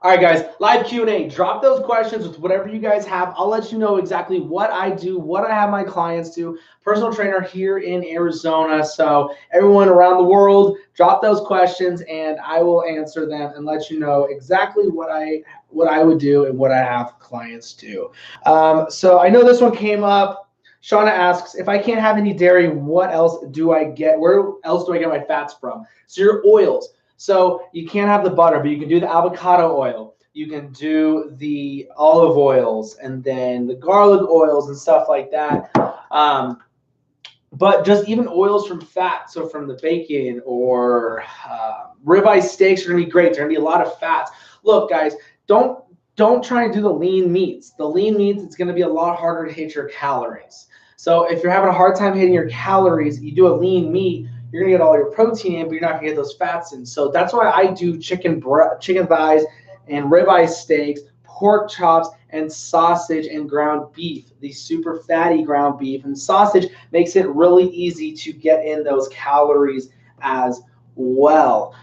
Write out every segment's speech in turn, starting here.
All right, guys, live Q&A. Drop those questions with whatever you guys have. I'll let you know exactly what I do, what I have my clients do. Personal trainer here in Arizona. So everyone around the world, drop those questions and I will answer them and let you know exactly what I would do and what I have clients do. So I know this one came up. Shauna asks, if I can't have any dairy, what else do I get? Where else do I get my fats from? So your oils. So you can't have the butter, but you can do the avocado oil. You can do the olive oils and then the garlic oils and stuff like that. But just even oils from fat, so from the bacon or ribeye steaks are going to be great. There's going to be a lot of fats. Look, guys, don't try and do the lean meats. The lean meats, it's going to be a lot harder to hit your calories. So if you're having a hard time hitting your calories, you do a lean meat, you're gonna get all your protein in, but you're not gonna get those fats in. So that's why I do chicken thighs and ribeye steaks, pork chops, and sausage and ground beef. These super fatty ground beef and sausage makes it really easy to get in those calories as well.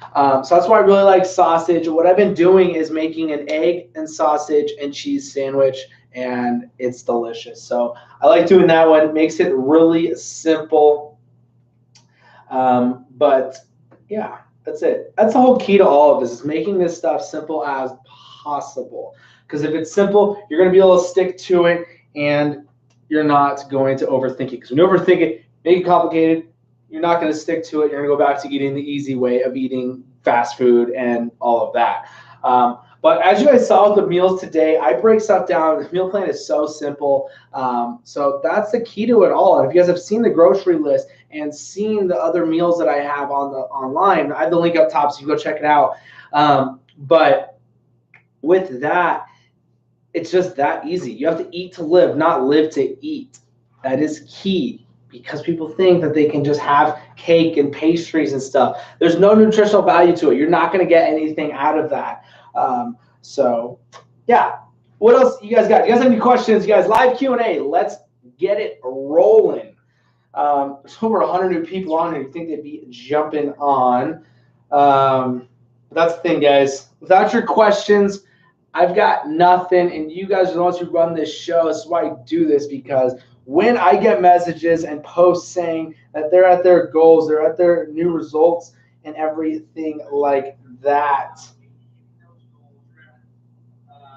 So that's why I really like sausage. What I've been doing is making an egg and sausage and cheese sandwich, and it's delicious. So I like doing that one. It makes it really simple. But yeah, that's it. That's the whole key to all of this, is making this stuff simple as possible. Because if it's simple, you're going to be able to stick to it and you're not going to overthink it. Because when you overthink it, make it complicated, you're not going to stick to it. You're going to go back to eating the easy way of eating fast food and all of that. But as you guys saw with the meals today, I break stuff down. The meal plan is so simple. So that's the key to it all. And if you guys have seen the grocery list and seen the other meals that I have on the online, I have the link up top, so you can go check it out. But with that, it's just that easy. You have to eat to live, not live to eat. That is key, because people think that they can just have cake and pastries and stuff. There's no nutritional value to it. You're not going to get anything out of that. So yeah, what else you guys got? Do you guys have any questions? You guys, live Q&A. Let's get it rolling. There's over 100 new people on here. You think they'd be jumping on? That's the thing, guys. Without your questions, I've got nothing, and you guys are the ones who run this show. This is why I do this, because when I get messages and posts saying that they're at their goals, they're at their new results and everything like that.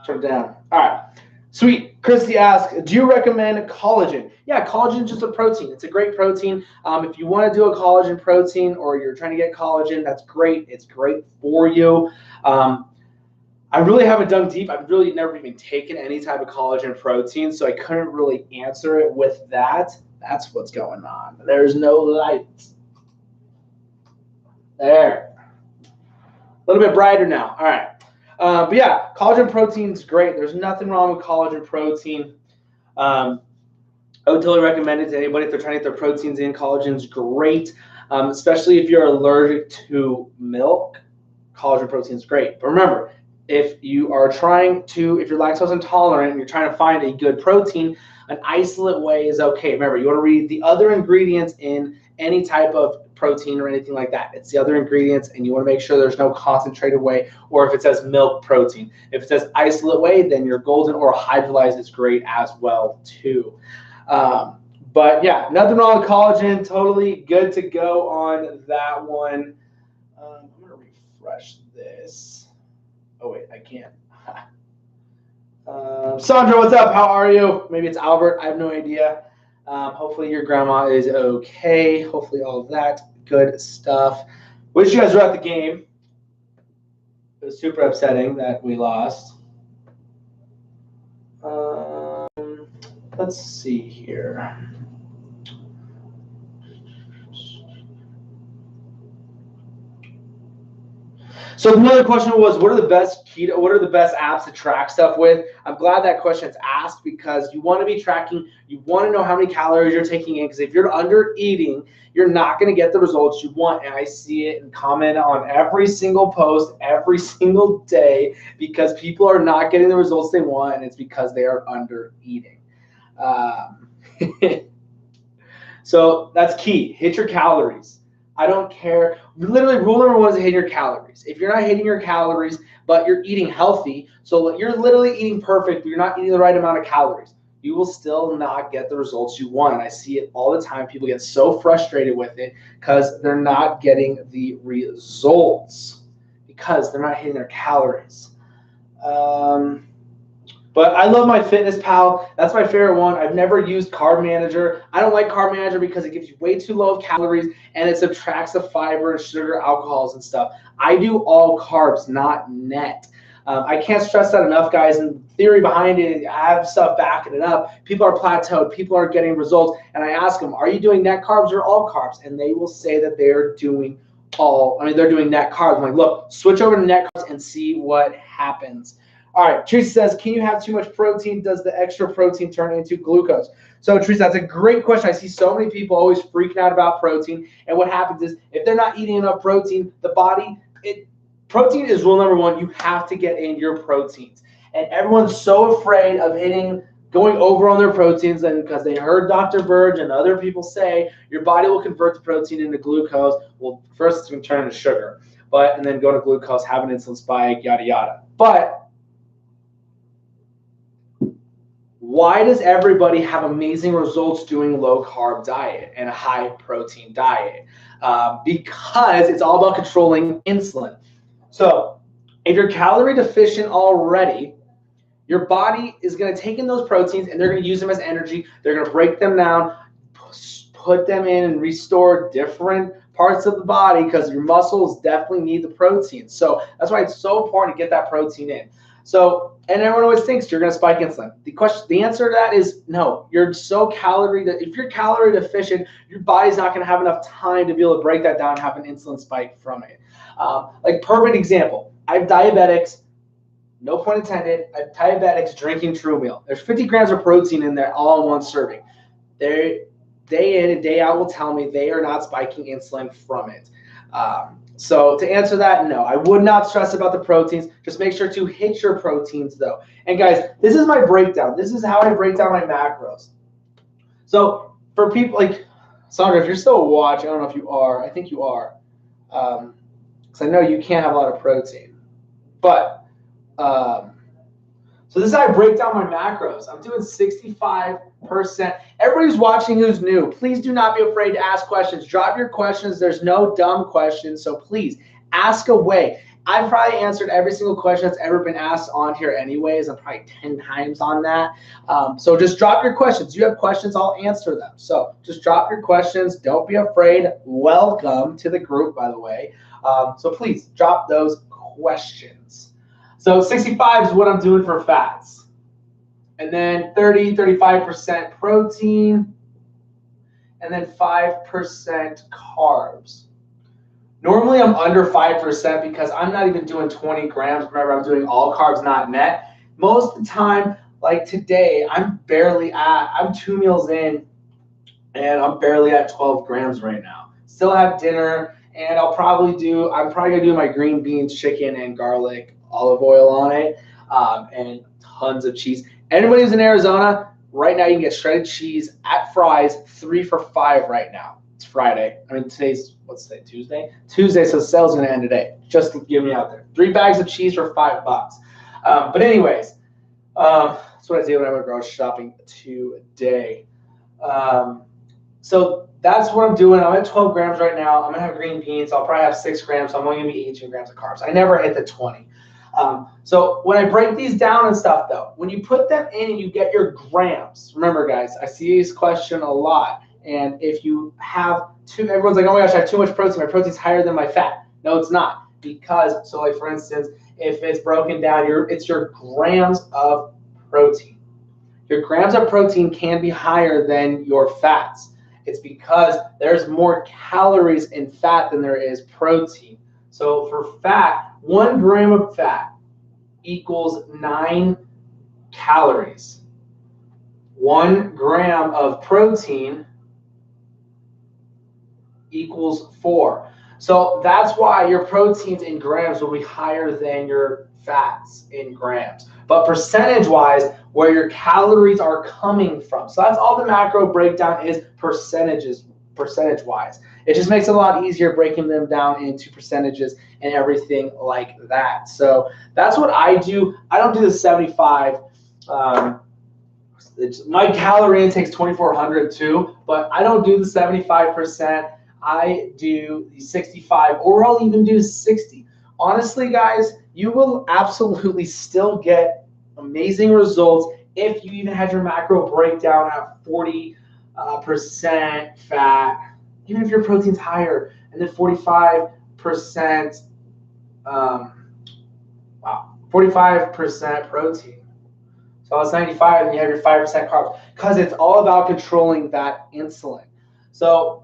Turn it down. All right. Sweet. Christy asks, do you recommend collagen? Yeah, collagen is just a protein. It's a great protein. If you want to do a collagen protein or you're trying to get collagen, that's great. It's great for you. I really haven't dug deep. I've really never even taken any type of collagen protein, so I couldn't really answer it with that. That's what's going on. There's no light. There. A little bit brighter now. All right. But yeah, collagen protein is great. There's nothing wrong with collagen protein. I would totally recommend it to anybody if they're trying to get their proteins in. Collagen's great, especially if you're allergic to milk. Collagen protein is great. But remember, if you're lactose intolerant and you're trying to find a good protein, an isolate whey is okay. Remember, you want to read the other ingredients in any type of protein or anything like that. It's the other ingredients, and you want to make sure there's no concentrated whey, or if it says milk protein. If it says isolate whey, then your golden or hydrolyzed is great as well too. But yeah, nothing wrong with collagen. Totally good to go on that one. I'm going to refresh this. Oh, wait, I can't. Sandra, what's up? How are you? Maybe it's Albert. I have no idea. Hopefully your grandma is okay. Hopefully all of that good stuff. Wish you guys were at the game. It was super upsetting that we lost. Let's see here. So another question was, what are the best apps to track stuff with? I'm glad that question is asked, because you want to be tracking, you want to know how many calories you're taking in, because if you're under eating, you're not going to get the results you want. And I see it and comment on every single post every single day, because people are not getting the results they want, and it's because they are under eating. So that's key. Hit your calories. I don't care. Literally, rule number one is hit your calories. If you're not hitting your calories, but you're eating healthy, so you're literally eating perfect, but you're not eating the right amount of calories, you will still not get the results you want. And I see it all the time. People get so frustrated with it because they're not getting the results because they're not hitting their calories. But I love my Fitness Pal. That's my favorite one. I've never used Carb Manager. I don't like Carb Manager because it gives you way too low of calories and it subtracts the fiber and sugar, alcohols, and stuff. I do all carbs, not net. I can't stress that enough, guys. And the theory behind it, I have stuff backing it up. People are plateaued. People are getting results. And I ask them, are you doing net carbs or all carbs? And they will say that they're doing they're doing net carbs. I'm like, look, switch over to net carbs and see what happens. All right, Teresa says, can you have too much protein? Does the extra protein turn into glucose? So, Teresa, that's a great question. I see so many people always freaking out about protein. And what happens is if they're not eating enough protein, the body, protein is rule number one. You have to get in your proteins. And everyone's so afraid of going over on their proteins, and because they heard Dr. Burge and other people say your body will convert the protein into glucose. Well, first it's going to turn into sugar, and then go to glucose, have an insulin spike, yada, yada. But why does everybody have amazing results doing low carb diet and a high protein diet? Because it's all about controlling insulin. So if you're calorie deficient already, your body is going to take in those proteins and they're going to use them as energy. They're going to break them down, put them in and restore different parts of the body because your muscles definitely need the protein. So that's why it's so important to get that protein in. So, and everyone always thinks you're going to spike insulin. The answer to that is no. If you're calorie deficient, your body's not going to have enough time to be able to break that down and have an insulin spike from it. Like perfect example, I have diabetics, no pun intended, I have diabetics drinking True Meal. There's 50 grams of protein in there all in one serving. They day in and day out will tell me they are not spiking insulin from it. So to answer that, no, I would not stress about the proteins. Just make sure to hit your proteins though. And guys, this is my breakdown. This is how I break down my macros. So for people like, Sandra, if you're still watching, I don't know if you are. I think you are. Because I know you can't have a lot of protein. But, so this is how I break down my macros. I'm doing 65%. Everybody who's watching who's new, please do not be afraid to ask questions. Drop your questions. There's no dumb questions, so please ask away. I've probably answered every single question that's ever been asked on here anyways. I'm probably 10 times on that. So just drop your questions. You have questions, I'll answer them. So just drop your questions. Don't be afraid. Welcome to the group, by the way. So please drop those questions. So 65 is what I'm doing for fats. And then 35% protein. And then 5% carbs. Normally I'm under 5% because I'm not even doing 20 grams. Remember, I'm doing all carbs, not net. Most of the time, like today, I'm 2 meals in and I'm barely at 12 grams right now. Still have dinner and I'm probably gonna do my green beans, chicken, and garlic olive oil on it, and tons of cheese. Anybody who's in Arizona, right now you can get shredded cheese at Fry's 3 for $5 right now. It's Friday. I mean, what's today, Tuesday? Tuesday, so the sale's going to end today. Just to get me out there. 3 bags of cheese for $5. But anyways, that's what I did when I went grocery shopping today. So that's what I'm doing. I'm at 12 grams right now. I'm going to have green beans. I'll probably have 6 grams. So I'm only going to be 18 grams of carbs. I never hit the 20. So when I break these down and stuff, though, when you put them in and you get your grams, remember, guys, I see this question a lot. And if you have everyone's like, oh my gosh, I have too much protein. My protein's higher than my fat. No, it's not. Because, so like for instance, if it's broken down, it's your grams of protein. Your grams of protein can be higher than your fats. It's because there's more calories in fat than there is protein. So for fat, 1 gram of fat equals 9 calories. 1 gram of protein equals 4. So that's why your proteins in grams will be higher than your fats in grams. But percentage-wise, where your calories are coming from. So that's all the macro breakdown is, percentages percentage-wise. It just makes it a lot easier breaking them down into percentages and everything like that. So that's what I do. I don't do the 75. My calorie intake is 2,400 too, but I don't do the 75%. I do the 65, or I'll even do 60. Honestly, guys, you will absolutely still get amazing results if you even had your macro breakdown at 40% fat, even if your protein's higher, and then 45%, 45% protein. So it's 95, and you have your 5% carbs, because it's all about controlling that insulin. So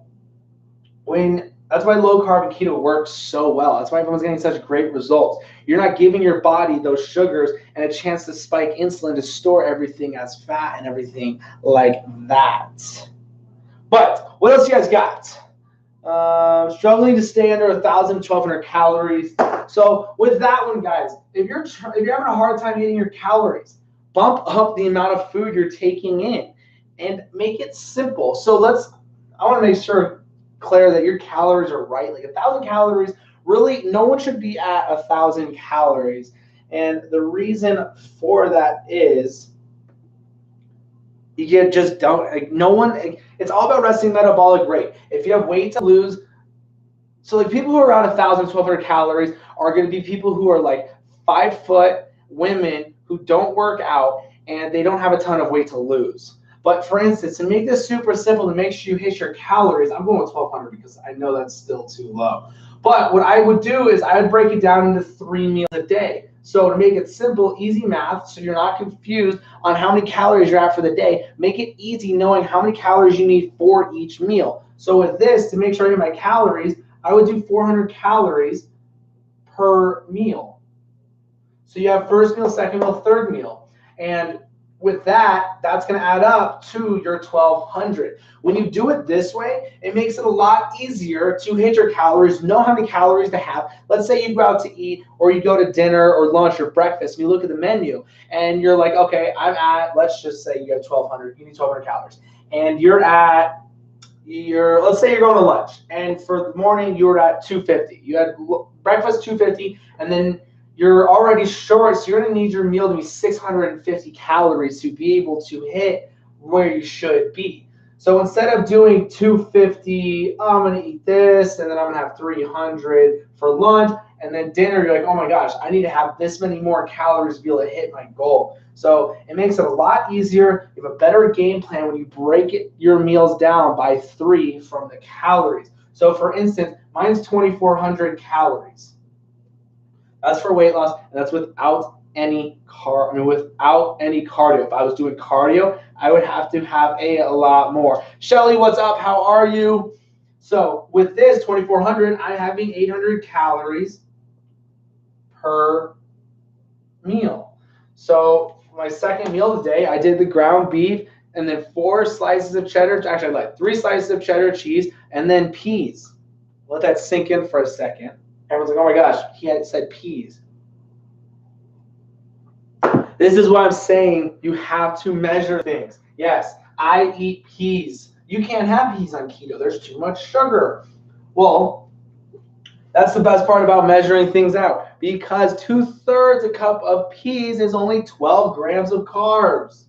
that's why low carb and keto works so well. That's why everyone's getting such great results. You're not giving your body those sugars and a chance to spike insulin to store everything as fat and everything like that. But what else you guys got? Struggling to stay under 1,000, 1,200 calories. So with that one, guys, if you're having a hard time hitting your calories, bump up the amount of food you're taking in and make it simple. So I want to make sure, Claire, that your calories are right. Like 1,000 calories, really, no one should be at 1,000 calories. And the reason for that is you just don't, like, no one, it's all about resting metabolic rate. If you have weight to lose, so like people who are around 1,000, 1,200 calories are going to be people who are like 5 foot women who don't work out and they don't have a ton of weight to lose. But for instance, to make this super simple, to make sure you hit your calories, I'm going with 1,200 because I know that's still too low. But what I would do is I would break it down into 3 meals a day. So to make it simple, easy math, so you're not confused on how many calories you're at for the day, make it easy knowing how many calories you need for each meal. So with this, to make sure I hit my calories, I would do 400 calories per meal. So you have first meal, second meal, third meal. And with that, that's going to add up to your 1,200. When you do it this way, it makes it a lot easier to hit your calories, know how many calories to have. Let's say you go out to eat, or you go to dinner or lunch or breakfast, and you look at the menu, and you're like, okay, let's just say you have 1,200, you need 1,200 calories. And let's say you're going to lunch, and for the morning, you were at 250. You had breakfast 250, and then you're already short, so you're going to need your meal to be 650 calories to be able to hit where you should be. So instead of doing 250, I'm going to eat this, and then I'm going to have 300 for lunch, and then dinner, you're like, oh my gosh, I need to have this many more calories to be able to hit my goal. So it makes it a lot easier. You have a better game plan when you break your meals down by 3 from the calories. So for instance, mine's 2,400 calories. That's for weight loss, and that's without any without any cardio. If I was doing cardio, I would have to have a lot more. Shelly, what's up? How are you? So with this 2,400, I'm having 800 calories per meal. So for my second meal today, I did the ground beef and then 4 slices of cheddar. Actually, I like 3 slices of cheddar cheese and then peas. Let that sink in for a second. Everyone's like, oh my gosh, he had said peas. This is what I'm saying. You have to measure things. Yes, I eat peas. You can't have peas on keto. There's too much sugar. Well, that's the best part about measuring things out, because 2/3 a cup of peas is only 12 grams of carbs.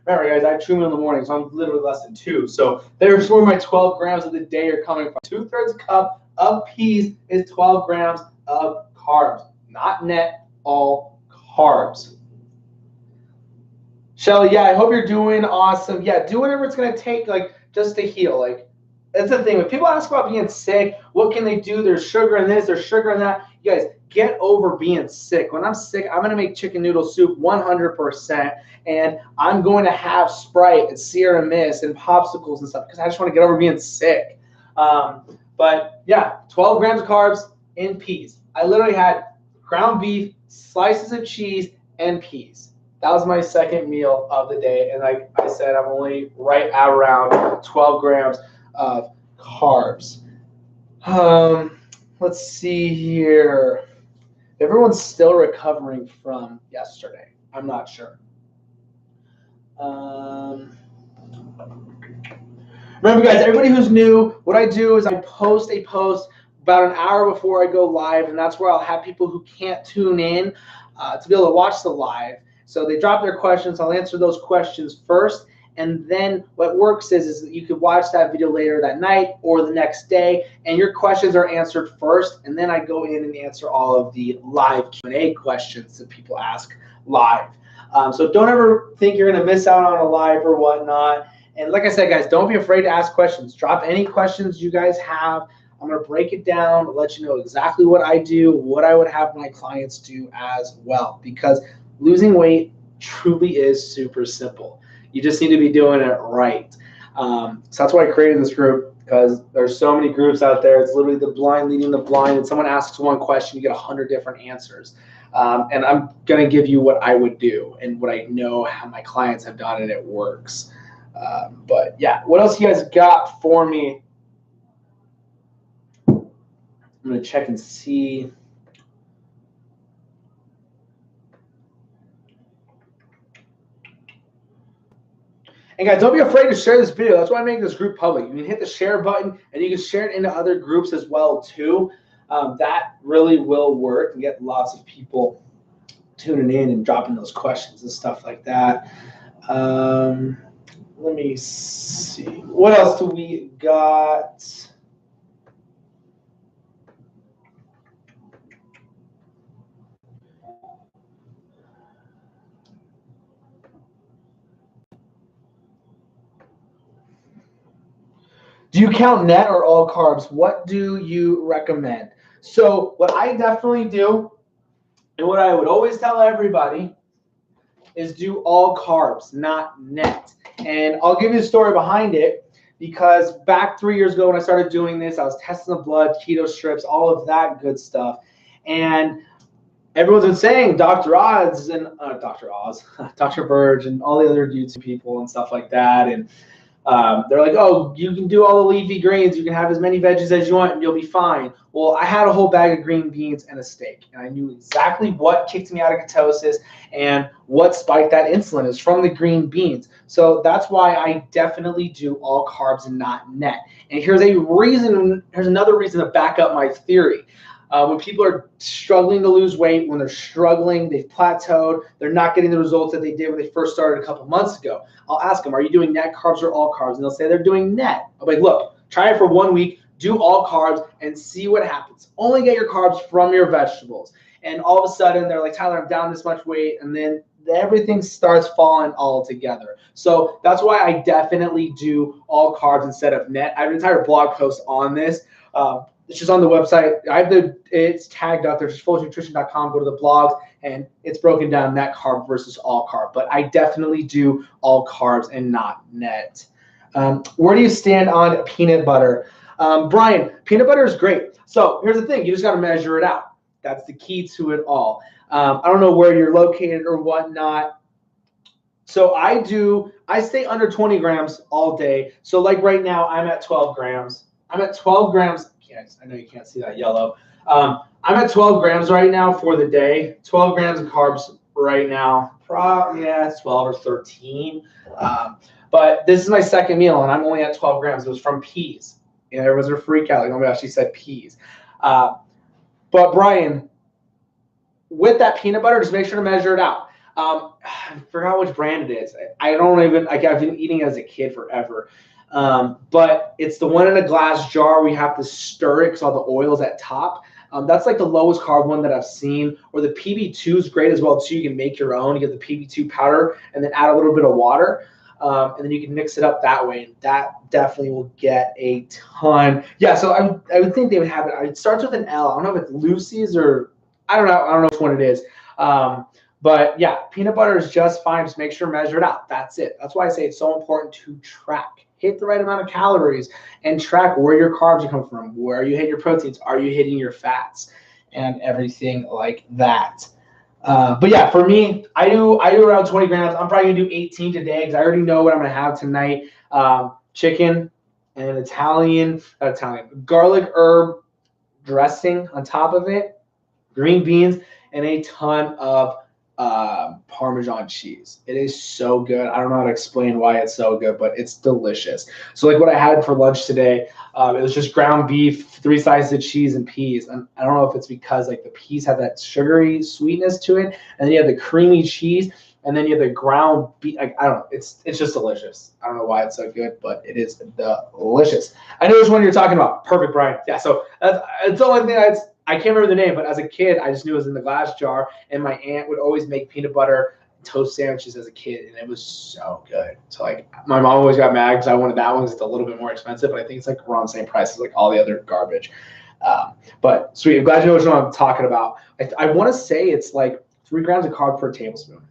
Remember, guys, I have 2 meals in the morning, so I'm literally less than 2. So there's where my 12 grams of the day are coming from. 2/3 a cup of peas is 12 grams of carbs, not net, all carbs. Shelly, yeah, I hope you're doing awesome. Yeah, do whatever it's going to take, like, just to heal. Like, that's the thing. When people ask about being sick, what can they do? There's sugar in this, there's sugar in that. You guys, get over being sick. When I'm sick, I'm going to make chicken noodle soup 100%, and I'm going to have Sprite and Sierra Mist and popsicles and stuff because I just want to get over being sick. But yeah, 12 grams of carbs in peas. I literally had ground beef, slices of cheese, and peas. That was my second meal of the day. And like I said, I'm only right at around 12 grams of carbs. Let's see here. Everyone's still recovering from yesterday. I'm not sure. Remember, guys, everybody who's new, what I do is I post a post about an hour before I go live, and that's where I'll have people who can't tune in to be able to watch the live. So they drop their questions. I'll answer those questions first, and then what works is that you could watch that video later that night or the next day, and your questions are answered first, and then I go in and answer all of the live Q&A questions that people ask live. So don't ever think you're going to miss out on a live or whatnot. And like I said, guys, don't be afraid to ask questions. Drop any questions you guys have. I'm going to break it down, let you know exactly what I do, what I would have my clients do as well, because losing weight truly is super simple. You just need to be doing it right. So that's why I created this group, because there's so many groups out there. It's literally the blind leading the blind, and someone asks one question, you get 100 different answers. And I'm going to give you what I would do and what I know how my clients have done, and it works. But yeah, what else you guys got for me? I'm going to check and see. And guys, don't be afraid to share this video. That's why I make this group public. You can hit the share button, and you can share it into other groups as well too. That really will work and get lots of people tuning in and dropping those questions and stuff like that. Let me see. What else do we got? Do you count net or all carbs? What do you recommend? So what I definitely do, and what I would always tell everybody, is do all carbs, not net. And I'll give you the story behind it, because back 3 years ago when I started doing this, I was testing the blood, keto strips, all of that good stuff. And everyone's been saying Dr. Oz and Dr. Burge and all the other YouTube people and stuff like that. And they're like, oh, you can do all the leafy greens. You can have as many veggies as you want and you'll be fine. Well, I had a whole bag of green beans and a steak, and I knew exactly what kicked me out of ketosis and what spiked that insulin. Is from the green beans. So that's why I definitely do all carbs and not net. And here's another reason to back up my theory. When people are struggling to lose weight, when they're struggling, they've plateaued, they're not getting the results that they did when they first started a couple months ago, I'll ask them, are you doing net carbs or all carbs? And they'll say they're doing net. I'm like, look, try it for 1 week, do all carbs, and see what happens. Only get your carbs from your vegetables. And all of a sudden, they're like, Tyler, I'm down this much weight, and then everything starts falling all together. So that's why I definitely do all carbs instead of net. I have an entire blog post on this. It's just on the website. It's tagged out there, just fullnutrition.com. Go to the blogs, and it's broken down net carb versus all carb. But I definitely do all carbs and not net. Where do you stand on peanut butter? Brian, peanut butter is great. So here's the thing. You just got to measure it out. That's the key to it all. I don't know where you're located or whatnot. So I stay under 20 grams all day. So like right now, I'm at 12 grams. I'm at 12 grams. I know you can't see that yellow. I'm at 12 grams right now for the day. 12 grams of carbs right now. It's 12 or 13. But this is my second meal, and I'm only at 12 grams. It was from peas. And everyone's a freak out. Like, oh my gosh, she said peas. But Brian, with that peanut butter, just make sure to measure it out. I forgot which brand it is. I've been eating it as a kid forever. But it's the one in a glass jar where you have to stir it because all the oil's at top. That's like the lowest carb one that I've seen. Or the PB2 is great as well too. You can make your own. You get the PB2 powder and then add a little bit of water. And then you can mix it up that way. And that definitely will get a ton. Yeah, so I would think they would have it. It starts with an L. I don't know if it's Lucy's or I don't know which one it is. But yeah, peanut butter is just fine. Just make sure to measure it out. That's it. That's why I say it's so important to track. Hit the right amount of calories and track where your carbs are coming from. Where are you hitting your proteins? Are you hitting your fats? And everything like that. But yeah, for me, I do around 20 grams. I'm probably gonna do 18 today because I already know what I'm gonna have tonight. Chicken and garlic herb dressing on top of it, green beans, and a ton of Parmesan cheese. It is so good. I don't know how to explain why it's so good, but it's delicious. So like what I had for lunch today, it was just ground beef, 3 slices of cheese, and peas. And I don't know if it's because like the peas have that sugary sweetness to it, and then you have the creamy cheese, and then you have the ground beef. Like, I don't know. It's just delicious. I don't know why it's so good, but it is delicious. I know which one you're talking about. Perfect, Brian. Yeah. So it's the only thing I can't remember the name, but as a kid, I just knew it was in the glass jar, and my aunt would always make peanut butter toast sandwiches as a kid, and it was so good. So like my mom always got mad because I wanted that one because it's a little bit more expensive, but I think it's like around the same price as like all the other garbage. But sweet, I'm glad you know which one I'm talking about. I want to say it's like 3 grams of carb per tablespoon.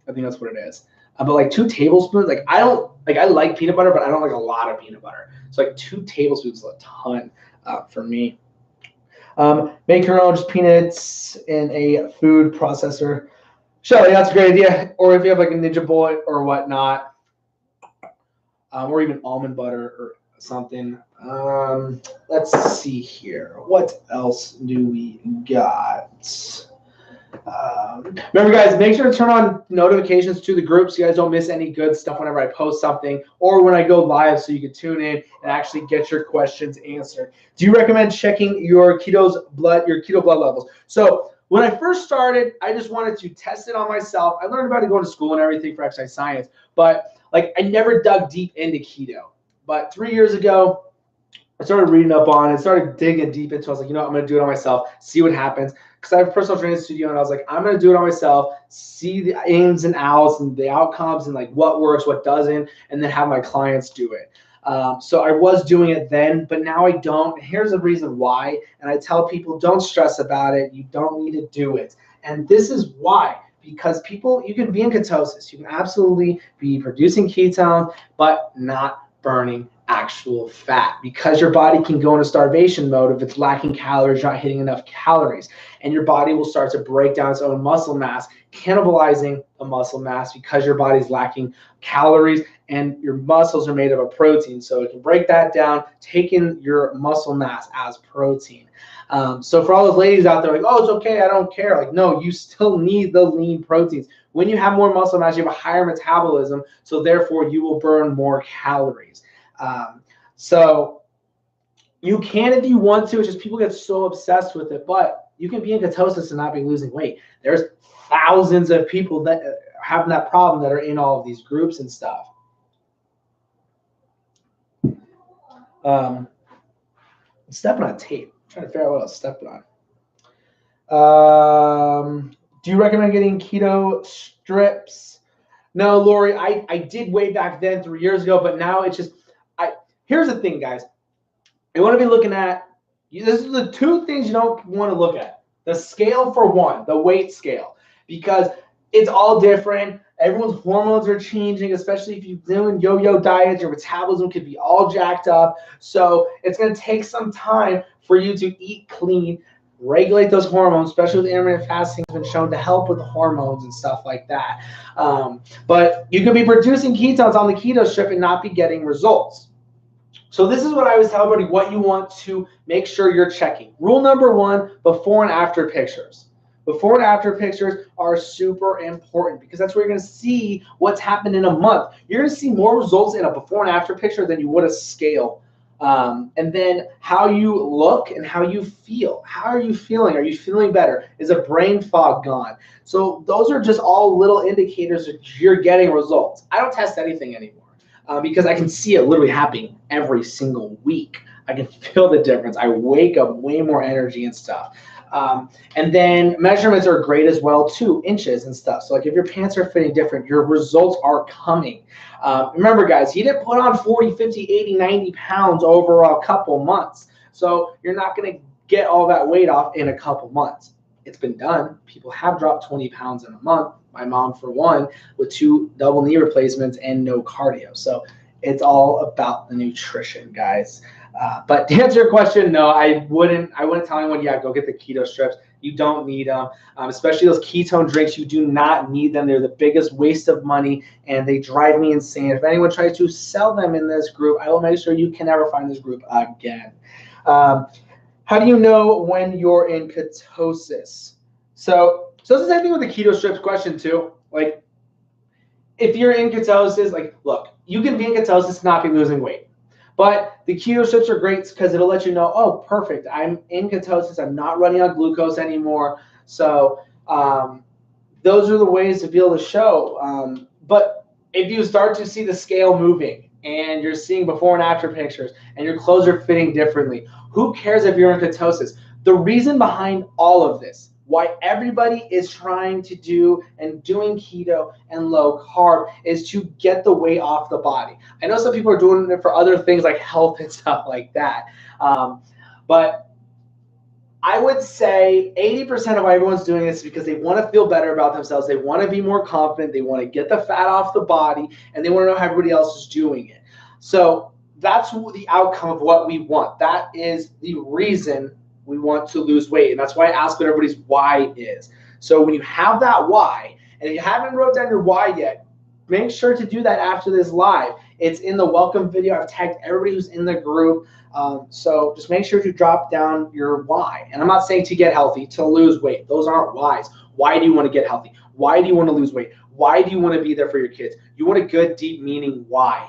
I think that's what it is. But like 2 tablespoons, like I like peanut butter, but I don't like a lot of peanut butter. So like 2 tablespoons is a ton for me. Make your own just peanuts in a food processor. Shelly, that's a great idea. Or if you have like a Ninja Bullet or whatnot, or even almond butter or something. Let's see here. What else do we got? Remember, guys, make sure to turn on notifications to the group so you guys don't miss any good stuff whenever I post something or when I go live, so you can tune in and actually get your questions answered. Do you recommend checking your keto blood levels? So when I first started, I just wanted to test it on myself. I learned about it going to school and everything for exercise science, but like I never dug deep into keto. But 3 years ago, I started reading up on it, started digging deep into it. I was like, you know, I'm going to do it on myself, see what happens. Because I have a personal training studio, and I was like, I'm going to do it on myself, see the ins and outs and the outcomes and like what works, what doesn't, and then have my clients do it. So I was doing it then, but now I don't. Here's the reason why. And I tell people, don't stress about it. You don't need to do it. And this is why. Because people, you can be in ketosis. You can absolutely be producing ketones, but not burning actual fat, because your body can go into starvation mode if it's lacking calories, not hitting enough calories, and your body will start to break down its own muscle mass, cannibalizing the muscle mass because your body's lacking calories and your muscles are made of a protein. So it can break that down, taking your muscle mass as protein. So for all those ladies out there like, oh, it's okay, I don't care. Like, no, you still need the lean proteins. When you have more muscle mass, you have a higher metabolism, so therefore you will burn more calories. So you can if you want to. It's just people get so obsessed with it, but you can be in ketosis and not be losing weight. There's thousands of people that have that problem that are in all of these groups and stuff. Stepping on tape. I'm trying to figure out what I was stepping on. Do you recommend getting keto strips? No, Lori, I did way back then 3 years ago, but now it's just, here's the thing, guys. You want to be looking at, this is the 2 things you don't want to look at. The scale for one, the weight scale, because it's all different. Everyone's hormones are changing, especially if you're doing yo-yo diets. Your metabolism could be all jacked up. So it's going to take some time for you to eat clean, regulate those hormones, especially with intermittent fasting has been shown to help with the hormones and stuff like that. But you could be producing ketones on the keto strip and not be getting results. So this is what I always tell everybody, what you want to make sure you're checking. Rule number 1, before and after pictures. Before and after pictures are super important because that's where you're going to see what's happened in a month. You're going to see more results in a before and after picture than you would a scale. And then how you look and how you feel. How are you feeling? Are you feeling better? Is a brain fog gone? So those are just all little indicators that you're getting results. I don't test anything anymore. Because I can see it literally happening every single week. I can feel the difference. I wake up way more energy and stuff. And then measurements are great as well too, inches and stuff. So like if your pants are fitting different, your results are coming. Remember guys, you didn't put on 40, 50, 80, 90 pounds over a couple months. So you're not going to get all that weight off in a couple months. It's been done. People have dropped 20 pounds in a month. My mom, for one, with 2 double knee replacements and no cardio. So it's all about the nutrition, guys. But to answer your question, no, I wouldn't tell anyone, yeah, go get the keto strips. You don't need them, especially those ketone drinks. You do not need them. They're the biggest waste of money, and they drive me insane. If anyone tries to sell them in this group, I will make sure you can never find this group again. How do you know when you're in ketosis? So So it's the same thing with the keto strips question too. Like, if you're in ketosis, like, look, you can be in ketosis and not be losing weight. But the keto strips are great because it'll let you know, oh, perfect, I'm in ketosis, I'm not running on glucose anymore. So those are the ways to be able to show. But if you start to see the scale moving and you're seeing before and after pictures and your clothes are fitting differently, who cares if you're in ketosis? The reason behind all of this, why everybody is trying to do and doing keto and low carb, is to get the weight off the body. I know some people are doing it for other things like health and stuff like that. But I would say 80% of why everyone's doing this is because they want to feel better about themselves. They want to be more confident. They want to get the fat off the body, and they want to know how everybody else is doing it. So that's the outcome of what we want. That is the reason we want to lose weight. And that's why I ask what everybody's why is. So when you have that why, and if you haven't wrote down your why yet, make sure to do that after this live. It's in the welcome video. I've tagged everybody who's in the group. So just make sure to drop down your why. And I'm not saying to get healthy, to lose weight. Those aren't whys. Why do you want to get healthy? Why do you want to lose weight? Why do you want to be there for your kids? You want a good, deep meaning why.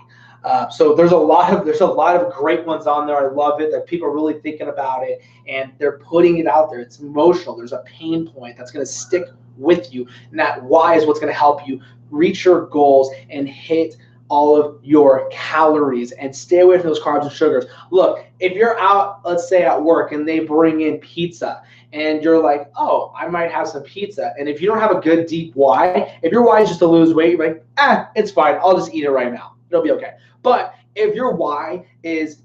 So there's a lot of great ones on there. I love it that people are really thinking about it and they're putting it out there. It's emotional. There's a pain point that's going to stick with you, and that why is what's going to help you reach your goals and hit all of your calories and stay away from those carbs and sugars. Look, if you're out, let's say at work, and they bring in pizza, and you're like, oh, I might have some pizza. And if you don't have a good deep why, if your why is just to lose weight, you're like, it's fine. I'll just eat it right now. It'll be okay. But if your why is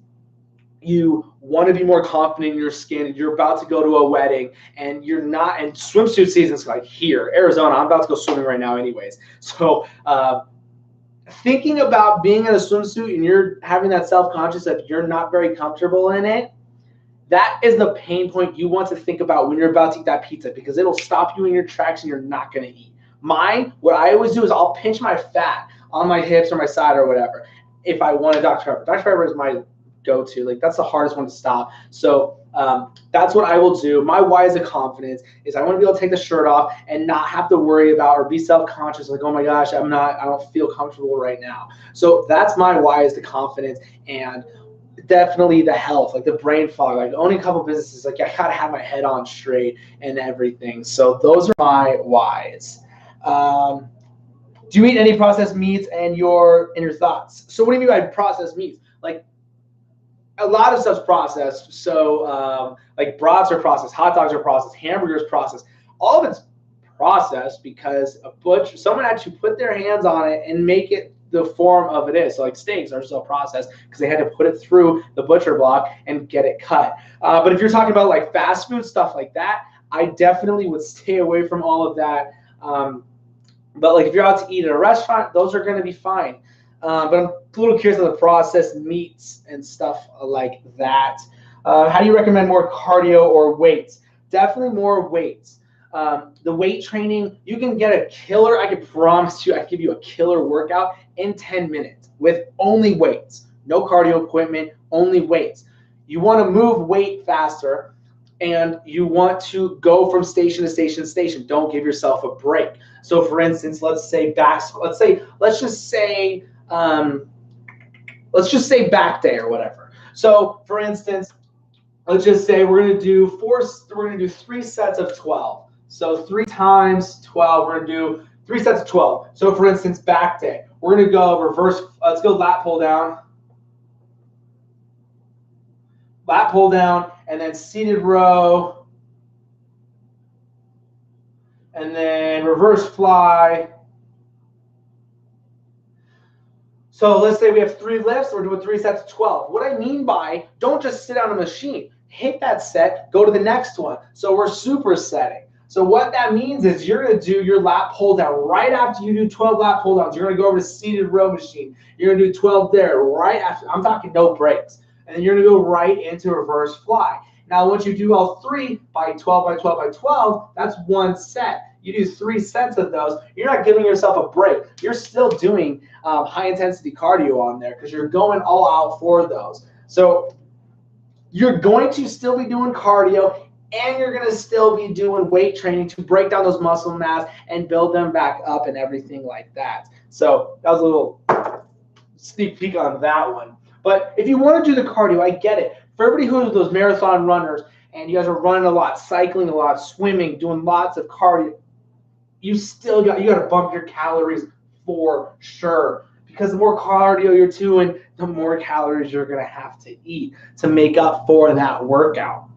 you want to be more confident in your skin, and you're about to go to a wedding, and you're not, and swimsuit season's like here, Arizona, I'm about to go swimming right now anyways. So thinking about being in a swimsuit and you're having that self-conscious that you're not very comfortable in it, that is the pain point you want to think about when you're about to eat that pizza, because it'll stop you in your tracks and you're not going to eat. Mine, what I always do is I'll pinch my fat on my hips or my side or whatever if I want a Dr. Pepper. Dr. Pepper is my go-to. Like, that's the hardest one to stop. So that's what I will do. My why is the confidence, is I want to be able to take the shirt off and not have to worry about or be self-conscious like, oh my gosh, I don't feel comfortable right now. So that's my why, is the confidence, and definitely the health, like the brain fog, like owning a couple businesses, like I gotta have my head on straight and everything. So those are my whys. Do you eat any processed meats and your thoughts? So what do you mean by processed meats? Like, a lot of stuff's processed. So like brats are processed, hot dogs are processed, hamburgers processed. All of it's processed because someone had to put their hands on it and make it the form of it is. So like steaks are still processed because they had to put it through the butcher block and get it cut. But if you're talking about like fast food, stuff like that, I definitely would stay away from all of that. But like if you're out to eat at a restaurant, those are going to be fine. But I'm a little curious on the processed meats and stuff like that. How do you recommend more cardio or weights? Definitely more weights. The weight training, you can get a killer, I can promise you, I can give you a killer workout in 10 minutes with only weights. No cardio equipment, only weights. You want to move weight faster, and you want to go from station to station to station. Don't give yourself a break. So for instance, let's just say back day or whatever. So for instance, let's just say we're going to do 3 sets of 12. So 3 times 12, we're going to do 3 sets of 12. So for instance, back day, we're going to go reverse. Let's go lat pull down, and then seated row, and then reverse fly. So let's say we have 3 lifts, we're doing 3 sets of 12. What I mean by, don't just sit on a machine. Hit that set, go to the next one. So we're supersetting. So what that means is you're going to do your lat pull down right after you do 12 lat pull downs. You're going to go over to seated row machine. You're going to do 12 there right after. I'm talking no breaks. And then you're going to go right into reverse fly. Now, once you do all 3 by 12 by 12 by 12, that's 1 set. You do 3 sets of those. You're not giving yourself a break. You're still doing high intensity cardio on there because you're going all out for those. So you're going to still be doing cardio and you're going to still be doing weight training to break down those muscle mass and build them back up and everything like that. So that was a little sneak peek on that one. But if you want to do the cardio, I get it. For everybody who's those marathon runners and you guys are running a lot, cycling a lot, swimming, doing lots of cardio, you got to bump your calories for sure. Because the more cardio you're doing, the more calories you're going to have to eat to make up for that workout.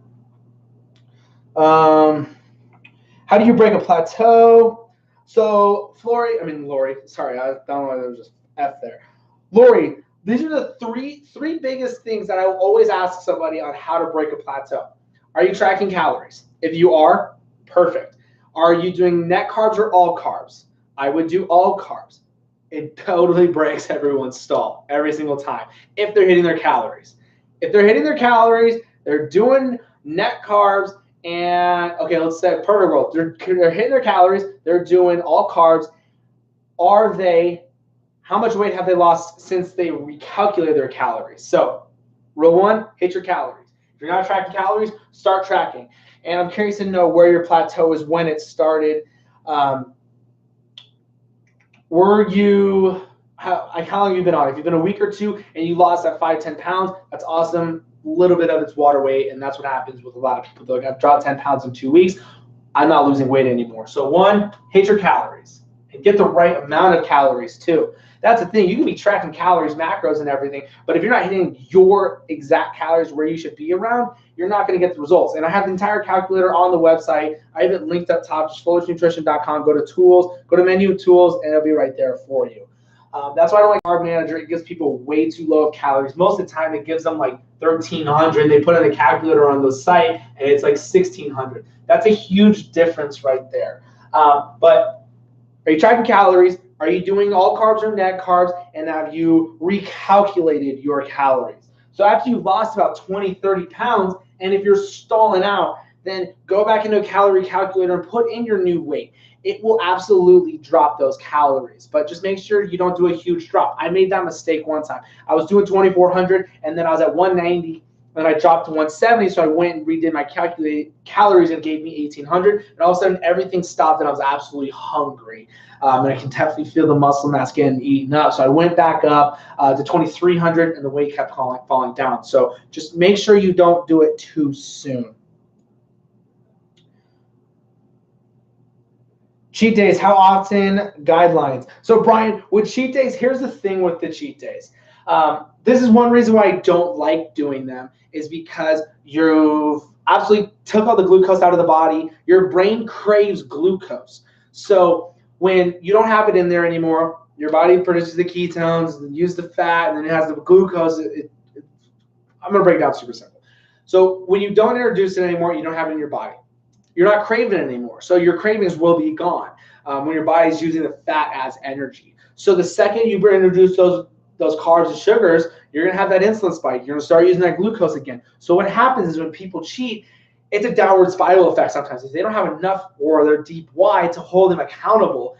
How do you break a plateau? So, Lori, sorry, I don't know why there was just F there. Lori, these are the three biggest things that I will always ask somebody on how to break a plateau. Are you tracking calories? If you are, perfect. Are you doing net carbs or all carbs? I would do all carbs. It totally breaks everyone's stall every single time if they're hitting their calories. If they're hitting their calories, they're doing net carbs, and okay, let's say perfect world. They're hitting their calories, they're doing all carbs. How much weight have they lost since they recalculated their calories? So, rule one, hit your calories. If you're not tracking calories, start tracking. And I'm curious to know where your plateau is, when it started. How long have you been on? If you've been a week or two and you lost that 5-10 pounds, that's awesome. A little bit of it's water weight, and that's what happens with a lot of people. They're like, I've dropped 10 pounds in 2 weeks. I'm not losing weight anymore. So one, hit your calories and get the right amount of calories too. That's the thing. You can be tracking calories, macros, and everything, but if you're not hitting your exact calories where you should be around, you're not going to get the results. And I have the entire calculator on the website. I have it linked up top, just flourishnutrition.com. Go to tools, go to menu tools, and it'll be right there for you. That's why I don't like Carb Manager. It gives people way too low of calories. Most of the time, it gives them like 1,300. They put in a calculator on the site, and it's like 1,600. That's a huge difference right there. But are you tracking calories? Are you doing all carbs or net carbs? And have you recalculated your calories? So after you've lost about 20, 30 pounds, and if you're stalling out, then go back into a calorie calculator and put in your new weight. It will absolutely drop those calories, but just make sure you don't do a huge drop. I made that mistake one time. I was doing 2,400, and then I was at 190, and I dropped to 170, so I went and redid my calculated calories and it gave me 1,800, and all of a sudden everything stopped, and I was absolutely hungry. And I can definitely feel the muscle mass getting eaten up. So I went back up to 2,300, and the weight kept falling down. So just make sure you don't do it too soon. Cheat days, how often? Guidelines. So Brian, with cheat days, here's the thing with the cheat days. This is one reason why I don't like doing them, is because you've absolutely took all the glucose out of the body. Your brain craves glucose. So when you don't have it in there anymore, your body produces the ketones, and use the fat, and then it has the glucose. I'm going to break it down super simple. So when you don't introduce it anymore, you don't have it in your body. You're not craving it anymore. So your cravings will be gone when your body's using the fat as energy. So the second you introduce those carbs and sugars, you're going to have that insulin spike. You're going to start using that glucose again. So what happens is when people cheat, it's a downward spiral effect sometimes. If they don't have enough or their deep why to hold them accountable,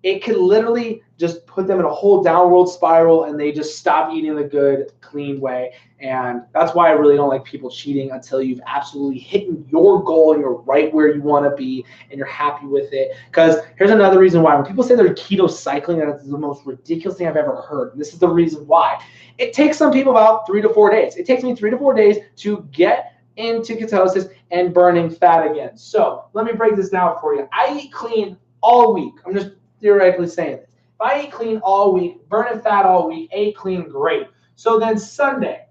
it could literally just put them in a whole downward spiral, and they just stop eating the good, clean way. And that's why I really don't like people cheating until you've absolutely hit your goal and you're right where you want to be and you're happy with it. Because here's another reason why. When people say they're keto cycling, that's the most ridiculous thing I've ever heard. And this is the reason why. It takes some people about 3 to 4 days. It takes me 3 to 4 days to get into ketosis and burning fat again. So let me break this down for you. I eat clean all week. I'm just theoretically saying this. If I eat clean all week, burning fat all week, ate clean, great. So then Sunday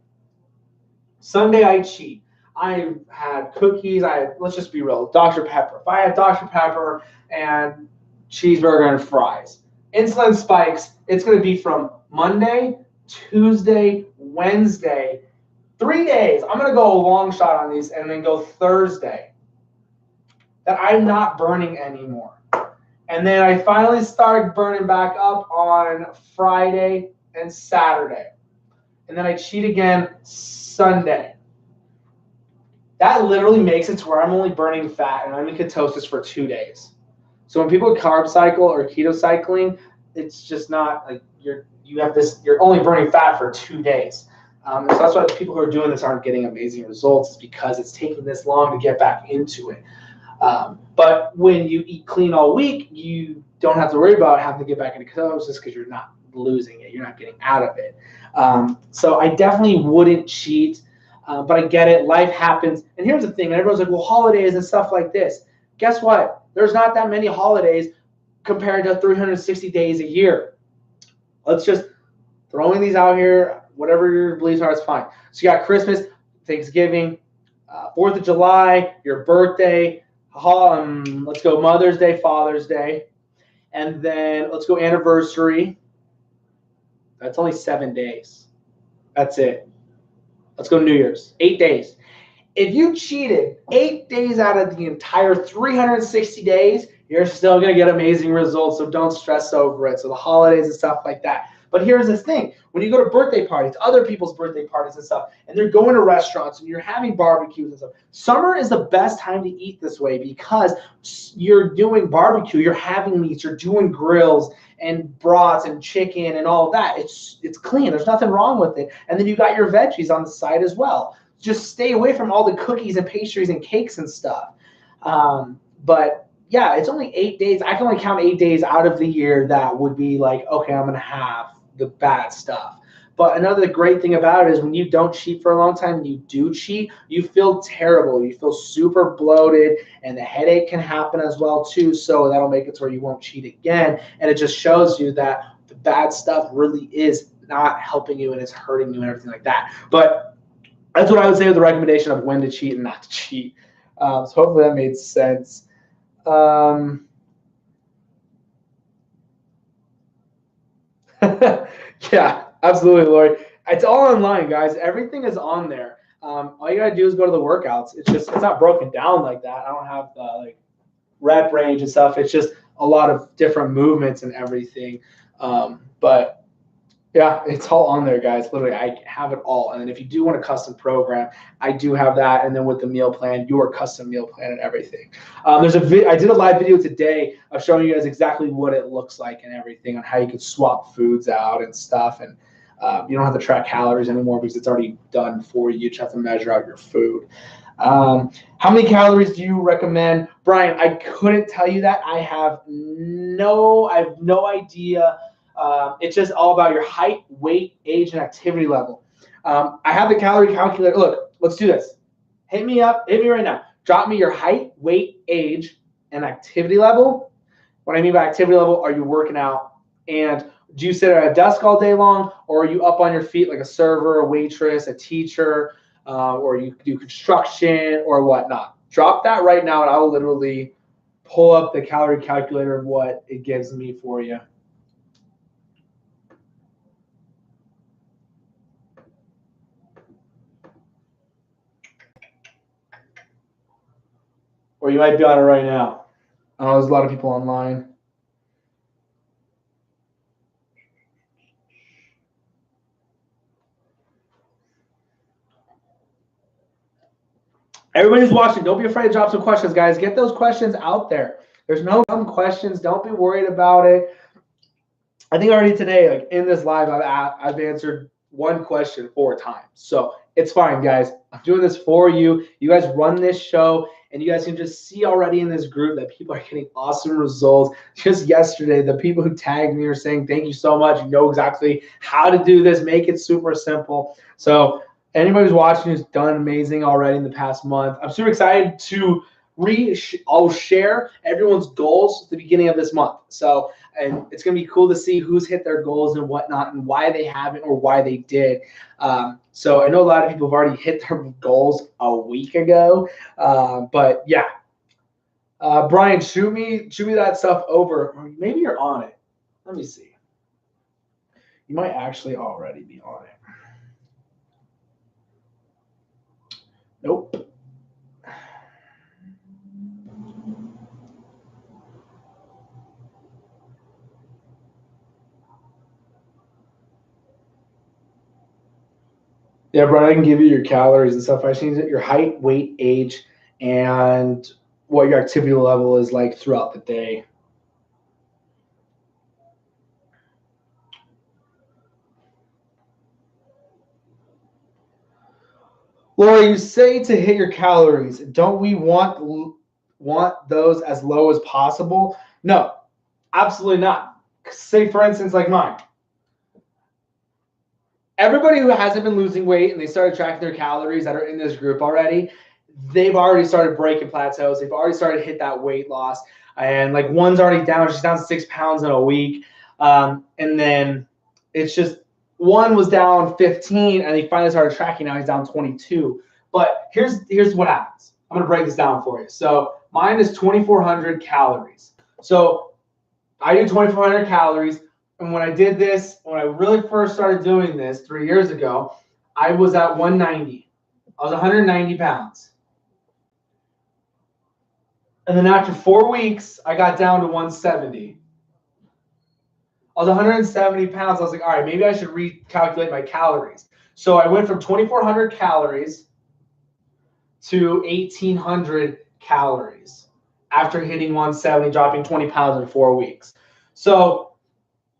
I cheat. I had cookies. Let's just be real, Dr. Pepper. If I had Dr. Pepper and cheeseburger and fries, insulin spikes. It's going to be from Monday, Tuesday, Wednesday, 3 days. I'm going to go a long shot on these, and then go Thursday that I'm not burning anymore. And then I finally started burning back up on Friday and Saturday. And then I cheat again Sunday. That literally makes it to where I'm only burning fat and I'm in ketosis for 2 days. So when people carb cycle or keto cycling, it's just not like you're only burning fat for 2 days. So that's why the people who are doing this aren't getting amazing results, is because it's taking this long to get back into it. But when you eat clean all week, you don't have to worry about having to get back into ketosis because you're not losing it. You're not getting out of it. So I definitely wouldn't cheat, but I get it. Life happens. And here's the thing. And everyone's like, well, holidays and stuff like this. Guess what? There's not that many holidays compared to 360 days a year. Let's just throwing these out here. Whatever your beliefs are, it's fine. So you got Christmas, Thanksgiving, 4th of July, your birthday, let's go Mother's Day, Father's Day, and then let's go anniversary. That's only 7 days. That's it. Let's go New Year's, 8 days. If you cheated 8 days out of the entire 360 days, you're still going to get amazing results, so don't stress over it. So the holidays and stuff like that. But here's the thing. When you go to birthday parties, other people's birthday parties and stuff, and they're going to restaurants and you're having barbecues and stuff, summer is the best time to eat this way because you're doing barbecue, you're having meats, you're doing grills and brats and chicken and all of that. It's clean. There's nothing wrong with it. And then you got your veggies on the side as well. Just stay away from all the cookies and pastries and cakes and stuff. But yeah, it's only 8 days. I can only count 8 days out of the year that would be like, okay, I'm going to have the bad stuff. But another great thing about it is when you don't cheat for a long time and you do cheat, you feel terrible. You feel super bloated, and the headache can happen as well too. So that'll make it to where you won't cheat again. And it just shows you that the bad stuff really is not helping you and it's hurting you and everything like that. But that's what I would say with the recommendation of when to cheat and not to cheat. So hopefully that made sense. Yeah, absolutely, Lori. It's all online, guys. Everything is on there. All you gotta do is go to the workouts. It's not broken down like that. I don't have like rep range and stuff. It's just a lot of different movements and everything. But yeah, it's all on there, guys. Literally, I have it all. And then if you do want a custom program, I do have that. And then with the meal plan, your custom meal plan and everything. I did a live video today of showing you guys exactly what it looks like and everything on how you can swap foods out and stuff. And you don't have to track calories anymore because it's already done for you. You just have to measure out your food. How many calories do you recommend? Brian, I couldn't tell you that. I have no idea. It's just all about your height, weight, age, and activity level. I have the calorie calculator. Look, let's do this. Hit me right now. Drop me your height, weight, age, and activity level. What I mean by activity level, are you working out? And do you sit at a desk all day long, or are you up on your feet like a server, a waitress, a teacher, or you do construction or whatnot? Drop that right now, and I will literally pull up the calorie calculator of what it gives me for you. Or you might be on it right now. I know there's a lot of people online. Everybody's watching. Don't be afraid to drop some questions, guys. Get those questions out there. There's no dumb questions. Don't be worried about it. I think already today, like in this live, I've answered one question 4 times. So it's fine, guys. I'm doing this for you. You guys run this show, and you guys can just see already in this group that people are getting awesome results. Just yesterday, the people who tagged me are saying, thank you so much. You know exactly how to do this. Make it super simple. So anybody who's watching who's done amazing already in the past month, I'm super excited to I'll share everyone's goals at the beginning of this month. So, and it's going to be cool to see who's hit their goals and whatnot and why they haven't or why they did. So I know a lot of people have already hit their goals a week ago. But yeah, Brian, shoot me that stuff over. Maybe you're on it. Let me see. You might actually already be on it. Nope. Yeah, Brian, I can give you your calories and stuff. I just need your height, weight, age, and what your activity level is like throughout the day. Laura, you say to hit your calories. Don't we want those as low as possible? No, absolutely not. Say, for instance, like mine. Everybody who hasn't been losing weight and they started tracking their calories that are in this group already, they've already started breaking plateaus. They've already started to hit that weight loss. And like one's already down. She's down 6 pounds in a week. And then it's just one was down 15 and he finally started tracking. Now he's down 22. But here's what happens. I'm going to break this down for you. So mine is 2,400 calories. So I do 2,400 calories. And when I did this, when I really first started doing this 3 years ago, I was at 190. I was 190 pounds. And then after 4 weeks, I got down to 170. I was 170 pounds. I was like, all right, maybe I should recalculate my calories. So I went from 2,400 calories to 1,800 calories after hitting 170, dropping 20 pounds in 4 weeks. So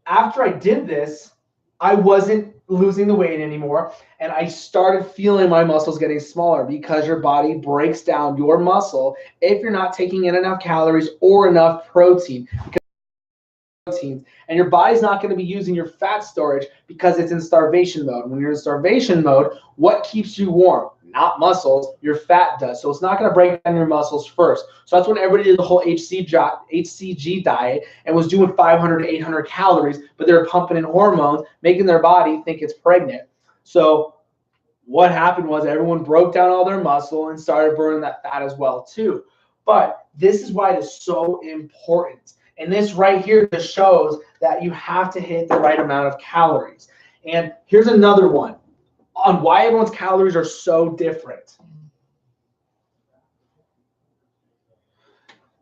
after I did this, I wasn't losing the weight anymore, and I started feeling my muscles getting smaller because your body breaks down your muscle if you're not taking in enough calories or enough protein. And your body's not going to be using your fat storage because it's in starvation mode. When you're in starvation mode, what keeps you warm? Not muscles, your fat does. So it's not going to break down your muscles first. So that's when everybody did the whole HCG diet and was doing 500 to 800 calories, but they were pumping in hormones, making their body think it's pregnant. So what happened was everyone broke down all their muscle and started burning that fat as well too. But this is why it is so important. And this right here just shows that you have to hit the right amount of calories. And here's another one on why everyone's calories are so different.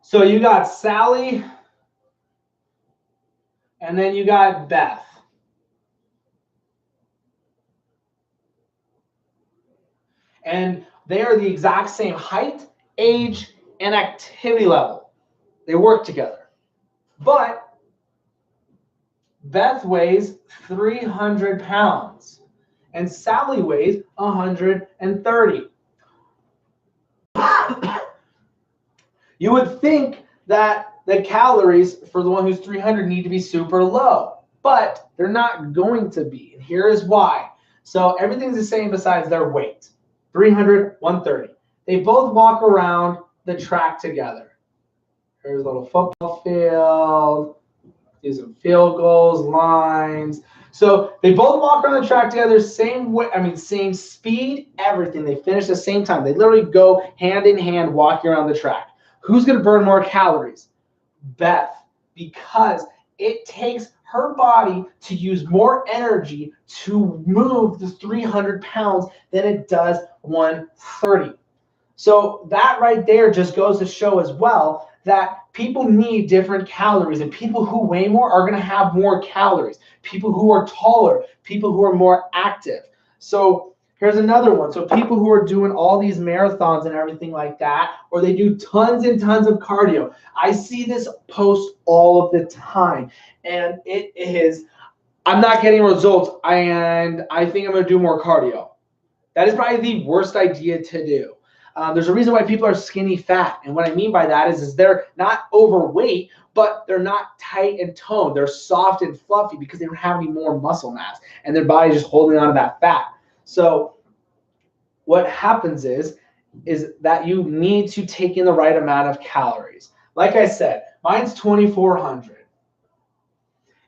So you got Sally, and then you got Beth. And they are the exact same height, age, and activity level. They work together. But Beth weighs 300 pounds and Sally weighs 130. You would think that the calories for the one who's 300 need to be super low, but they're not going to be. And here is why. So everything's the same besides their weight. 300, 130. They both walk around the track together. Here's a little football field. Do some field goals, lines. So they both walk around the track together, same way, same speed, everything. They finish the same time. They literally go hand in hand walking around the track. Who's going to burn more calories? Beth, because it takes her body to use more energy to move the 300 pounds than it does 130. So that right there just goes to show as well that people need different calories, and people who weigh more are going to have more calories. People who are taller, people who are more active. So here's another one. So people who are doing all these marathons and everything like that, or they do tons and tons of cardio. I see this post all of the time, and it is, I'm not getting results, and I think I'm going to do more cardio. That is probably the worst idea to do. There's a reason why people are skinny fat. And what I mean by that is they're not overweight, but they're not tight and toned. They're soft and fluffy because they don't have any more muscle mass and their body's just holding on to that fat. So what happens is that you need to take in the right amount of calories. Like I said, mine's 2,400.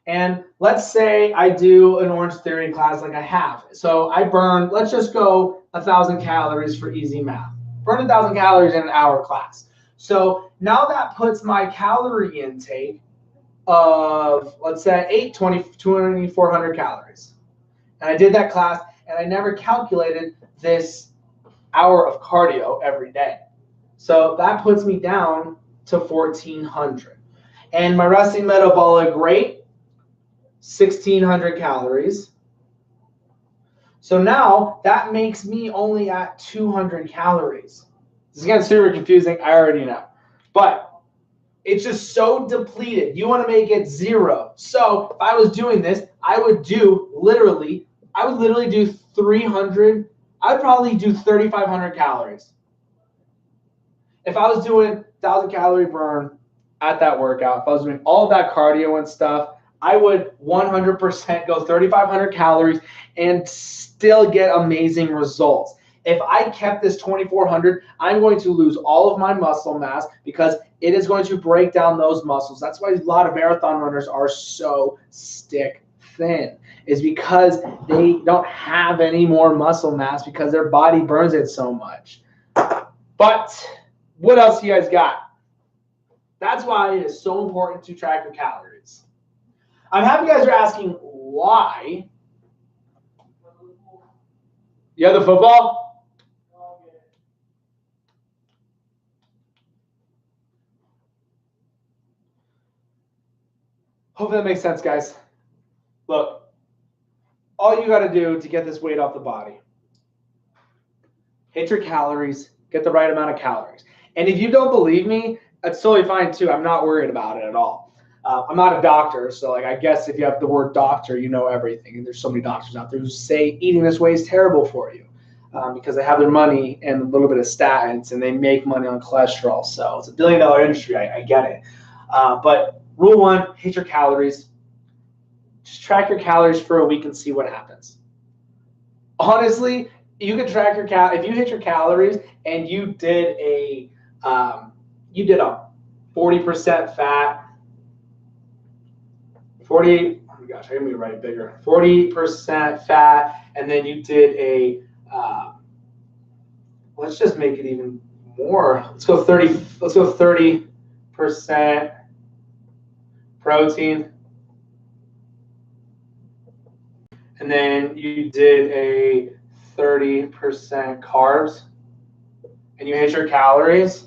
And let's say I do an Orange Theory class like I have. So I burn, let's just go 1,000 calories for easy math. Burn 1,000 calories in an hour class. So now that puts my calorie intake of, let's say, 2,400 calories. And I did that class, and I never calculated this hour of cardio every day. So that puts me down to 1,400. And my resting metabolic rate, 1,600 calories. So now that makes me only at 200 calories. This is getting super confusing, I already know. But it's just so depleted. You want to make it 0. So if I was doing this, I would literally do 300. I'd probably do 3,500 calories. If I was doing 1,000 calorie burn at that workout, if I was doing all of that cardio and stuff, I would 100% go 3,500 calories and still get amazing results. If I kept this 2,400, I'm going to lose all of my muscle mass because it is going to break down those muscles. That's why a lot of marathon runners are so stick thin, is because they don't have any more muscle mass because their body burns it so much. But what else you guys got? That's why it is so important to track your calories. I'm happy you guys are asking why. You have the football? Hopefully that makes sense, guys. Look, all you got to do to get this weight off the body, hit your calories, get the right amount of calories. And if you don't believe me, that's totally fine too. I'm not worried about it at all. I'm not a doctor, so like I guess if you have the word doctor, you know everything. And there's so many doctors out there who say eating this way is terrible for you because they have their money and a little bit of statins and they make money on cholesterol. So it's $1 billion industry. I get it. But rule one, hit your calories. Just track your calories for a week and see what happens. Honestly, you can track your if you hit your calories and you did a 40% fat, 40. Oh my gosh, I gotta write it bigger. 40% fat, and then you did a. Let's just make it even more. Let's go 30. Let's go 30% protein. And then you did a 30% carbs, and you hit your calories.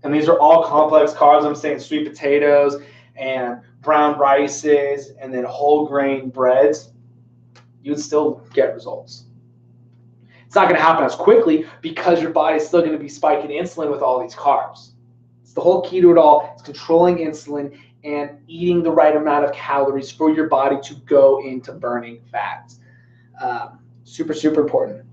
And these are all complex carbs. I'm saying sweet potatoes and brown rices and then whole grain breads. You'd still get results. It's not going to happen as quickly because your body's still going to be spiking insulin with all these carbs. It's the whole key to it all. It's controlling insulin and eating the right amount of calories for your body to go into burning fats. Super, super important.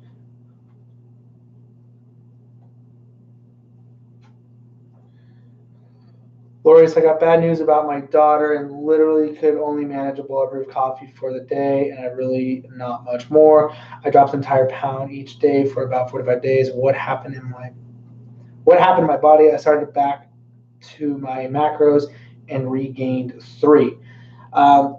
Lori, I got bad news about my daughter and literally could only manage a bulletproof coffee for the day and I really not much more. I dropped an entire pound each day for about 45 days. What happened in my body? I started back to my macros and regained 3.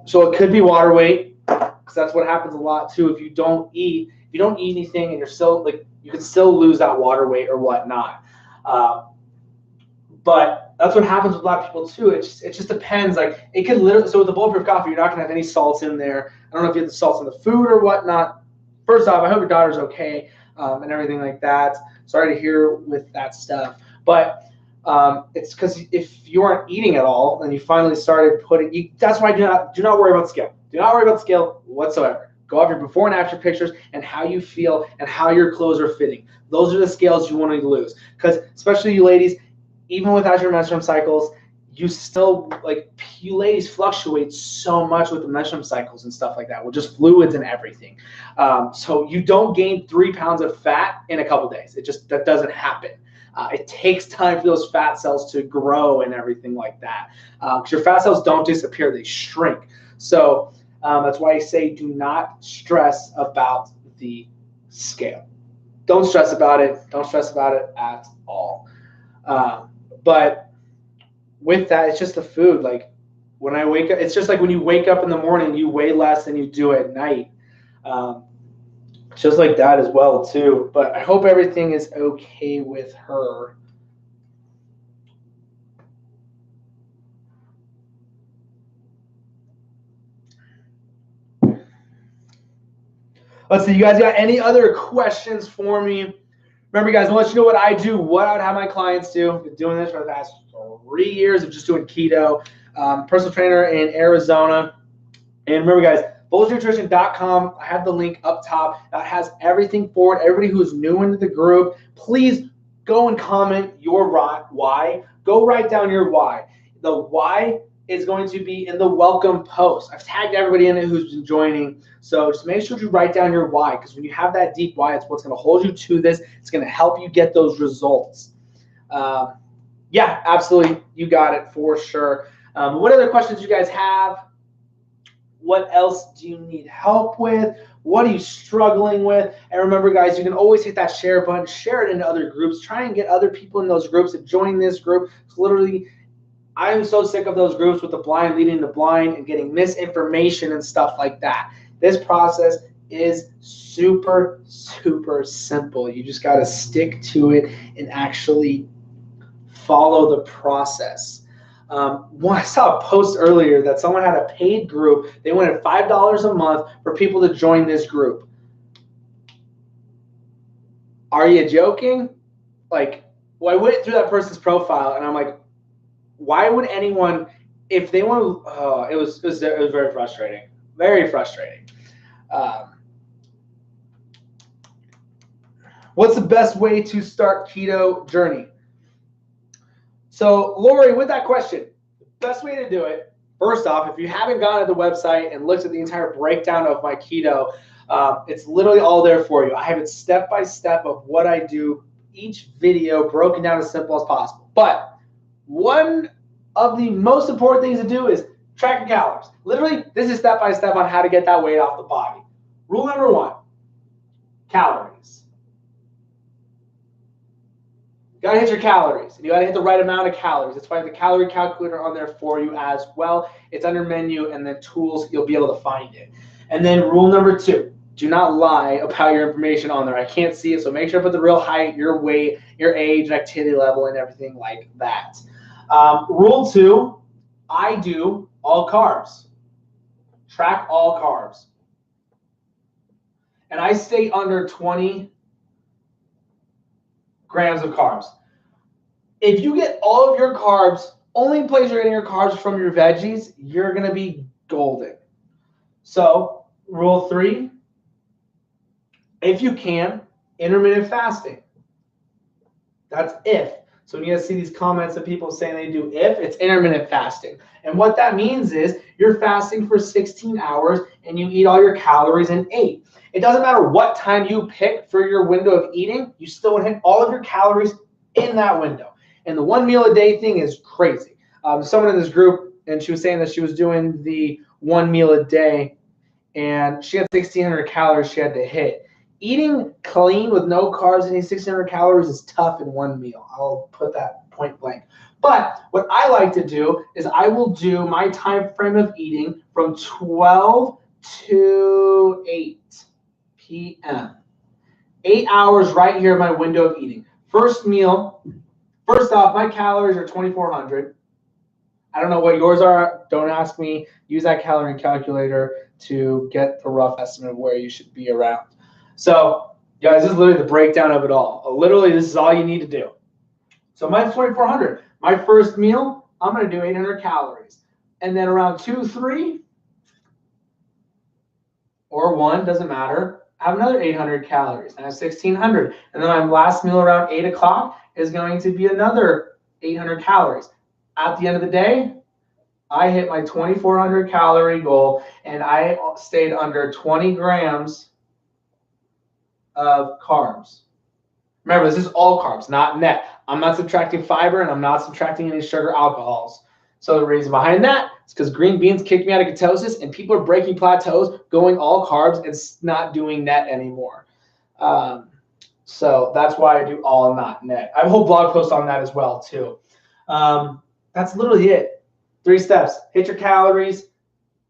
So it could be water weight because that's what happens a lot too. If you don't eat anything and you're still you can still lose that water weight or whatnot. But that's what happens with a lot of people too. It just depends. Like it could literally. So with the bulletproof coffee, you're not gonna have any salts in there. I don't know if you have the salts in the food or whatnot. First off, I hope your daughter's okay and everything like that. Sorry to hear with that stuff. But it's because if you aren't eating at all and you finally started putting, that's why do not worry about the scale. Do not worry about the scale whatsoever. Go off your before and after pictures and how you feel and how your clothes are fitting. Those are the scales you want to lose. Because especially you ladies, even without your menstrual cycles, you still you ladies fluctuate so much with the menstrual cycles and stuff like that, with just fluids and everything. So you don't gain 3 pounds of fat in a couple days. That doesn't happen. It takes time for those fat cells to grow and everything like that. Because your fat cells don't disappear, they shrink. So that's why I say do not stress about the scale. Don't stress about it. Don't stress about it at all. But with that, it's just the food. Like when I wake up, it's just like when you wake up in the morning, you weigh less than you do at night. Just like that as well too. But I hope everything is okay with her. Let's see, you guys got any other questions for me? Remember, guys, I want you to know what I do, what I would have my clients do. I've been doing this for the past 3 years of just doing keto. Personal trainer in Arizona. And remember, guys, bullsnutrition.com. I have the link up top. That has everything for it. Everybody who is new into the group, please go and comment your why. Go write down your why. The why is going to be in the welcome post. I've tagged everybody in it who's been joining. So just make sure you write down your why, because when you have that deep why, it's what's going to hold you to this. It's going to help you get those results. Yeah, absolutely. You got it for sure. What other questions you guys have? What else do you need help with? What are you struggling with? And remember, guys, you can always hit that share button, share it into other groups. Try and get other people in those groups to join this group. It's literally, I'm so sick of those groups with the blind leading the blind and getting misinformation and stuff like that. This process is super, super simple. You just got to stick to it and actually follow the process. I saw a post earlier that someone had a paid group. They wanted $5 a month for people to join this group. Are you joking? Like, well, I went through that person's profile and I'm like, why would anyone, if they want to, it was very frustrating. Very frustrating. What's the best way to start keto journey? So, Lori, with that question, the best way to do it, first off, if you haven't gone to the website and looked at the entire breakdown of my keto, it's literally all there for you. I have it step by step of what I do, each video broken down as simple as possible. But one of the most important things to do is track your calories. Literally, this is step by step on how to get that weight off the body. Rule number 1, calories. You gotta hit your calories, and you gotta hit the right amount of calories. That's why I have the calorie calculator on there for you as well. It's under menu and then tools, you'll be able to find it. And then rule number 2, do not lie about your information on there. I can't see it, so make sure to put the real height, your weight, your age, and activity level, and everything like that. Rule 2, I do all carbs. Track all carbs. And I stay under 20 grams of carbs. If you get all of your carbs, only place you're getting your carbs from your veggies, you're going to be golden. So, rule 3, if you can, intermittent fasting. That's if. So when you guys see these comments of people saying they do if, it's intermittent fasting. And what that means is you're fasting for 16 hours and you eat all your calories in 8. It doesn't matter what time you pick for your window of eating, you still would hit all of your calories in that window. And the 1 meal a day thing is crazy. Someone in this group, and she was saying that she was doing the 1 meal a day, and she had 1,600 calories she had to hit. Eating clean with no carbs and 1,600 calories is tough in 1 meal. I'll put that point blank. But what I like to do is I will do my time frame of eating from 12 to 8 p.m. 8 hours right here in my window of eating. First meal, first off, my calories are 2,400. I don't know what yours are. Don't ask me. Use that calorie calculator to get the rough estimate of where you should be around. So, guys, this is literally the breakdown of it all. Literally, this is all you need to do. So mine's 2,400. My first meal, I'm going to do 800 calories. And then around 2, 3, or 1, doesn't matter, I have another 800 calories. I have 1,600. And then my last meal around 8 o'clock is going to be another 800 calories. At the end of the day, I hit my 2,400 calorie goal, and I stayed under 20 grams of carbs. Remember, this is all carbs, not net. I'm not subtracting fiber, and I'm not subtracting any sugar alcohols. So the reason behind that is because green beans kicked me out of ketosis, and people are breaking plateaus, going all carbs, and not doing net anymore. So that's why I do all not net. I have a whole blog post on that as well, too. That's literally it. 3 steps. Hit your calories,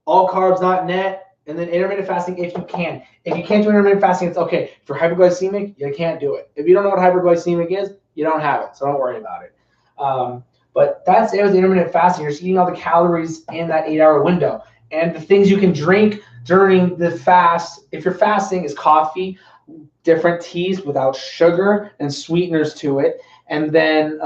all carbs, not net, and then intermittent fasting if you can. If you can't do intermittent fasting, it's okay. If you're hyperglycemic, you can't do it. If you don't know what hyperglycemic is, you don't have it, so don't worry about it. But that's it with intermittent fasting. You're just eating all the calories in that 8-hour window. And the things you can drink during the fast, if you're fasting, is coffee, different teas without sugar and sweeteners to it, and then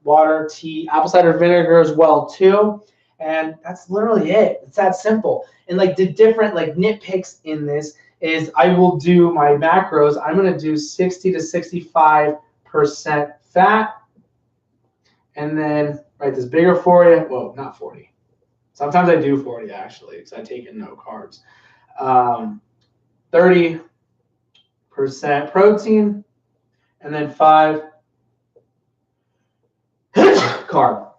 water, tea, apple cider vinegar as well too. And that's literally it. It's that simple. And like the different like nitpicks in this is I will do my macros. I'm going to do 60 to 65% fat. And then write this bigger for you. Whoa, not 40. Sometimes I do 40 actually, because I take in no carbs. 30% protein, and then 5 carb.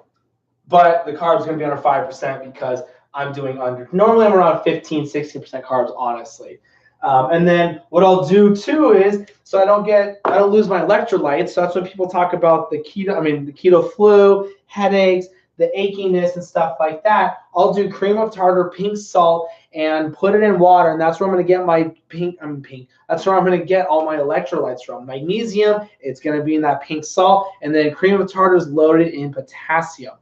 But the carb is going to be under 5% because I'm doing under. Normally, I'm around 15, 16% carbs, honestly. And then what I'll do too is, so I don't lose my electrolytes. So that's when people talk about the keto flu, headaches, the achiness and stuff like that. I'll do cream of tartar, pink salt, and put it in water, and that's where I'm going to get my That's where I'm going to get all my electrolytes from. Magnesium, it's going to be in that pink salt, and then cream of tartar is loaded in potassium.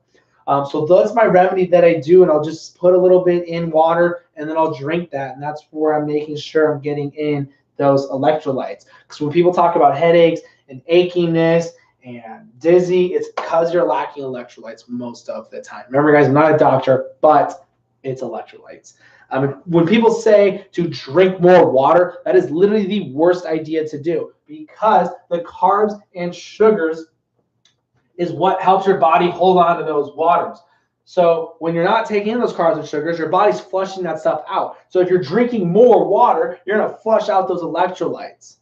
So that's my remedy that I do, and I'll just put a little bit in water, and then I'll drink that, and that's where I'm making sure I'm getting in those electrolytes. Because when people talk about headaches and achiness and dizzy, it's because you're lacking electrolytes most of the time. Remember, guys, I'm not a doctor, but it's electrolytes. When people say to drink more water, that is literally the worst idea to do, because the carbs and sugars is what helps your body hold on to those waters. So when you're not taking in those carbs and sugars, your body's flushing that stuff out. So if you're drinking more water, you're going to flush out those electrolytes.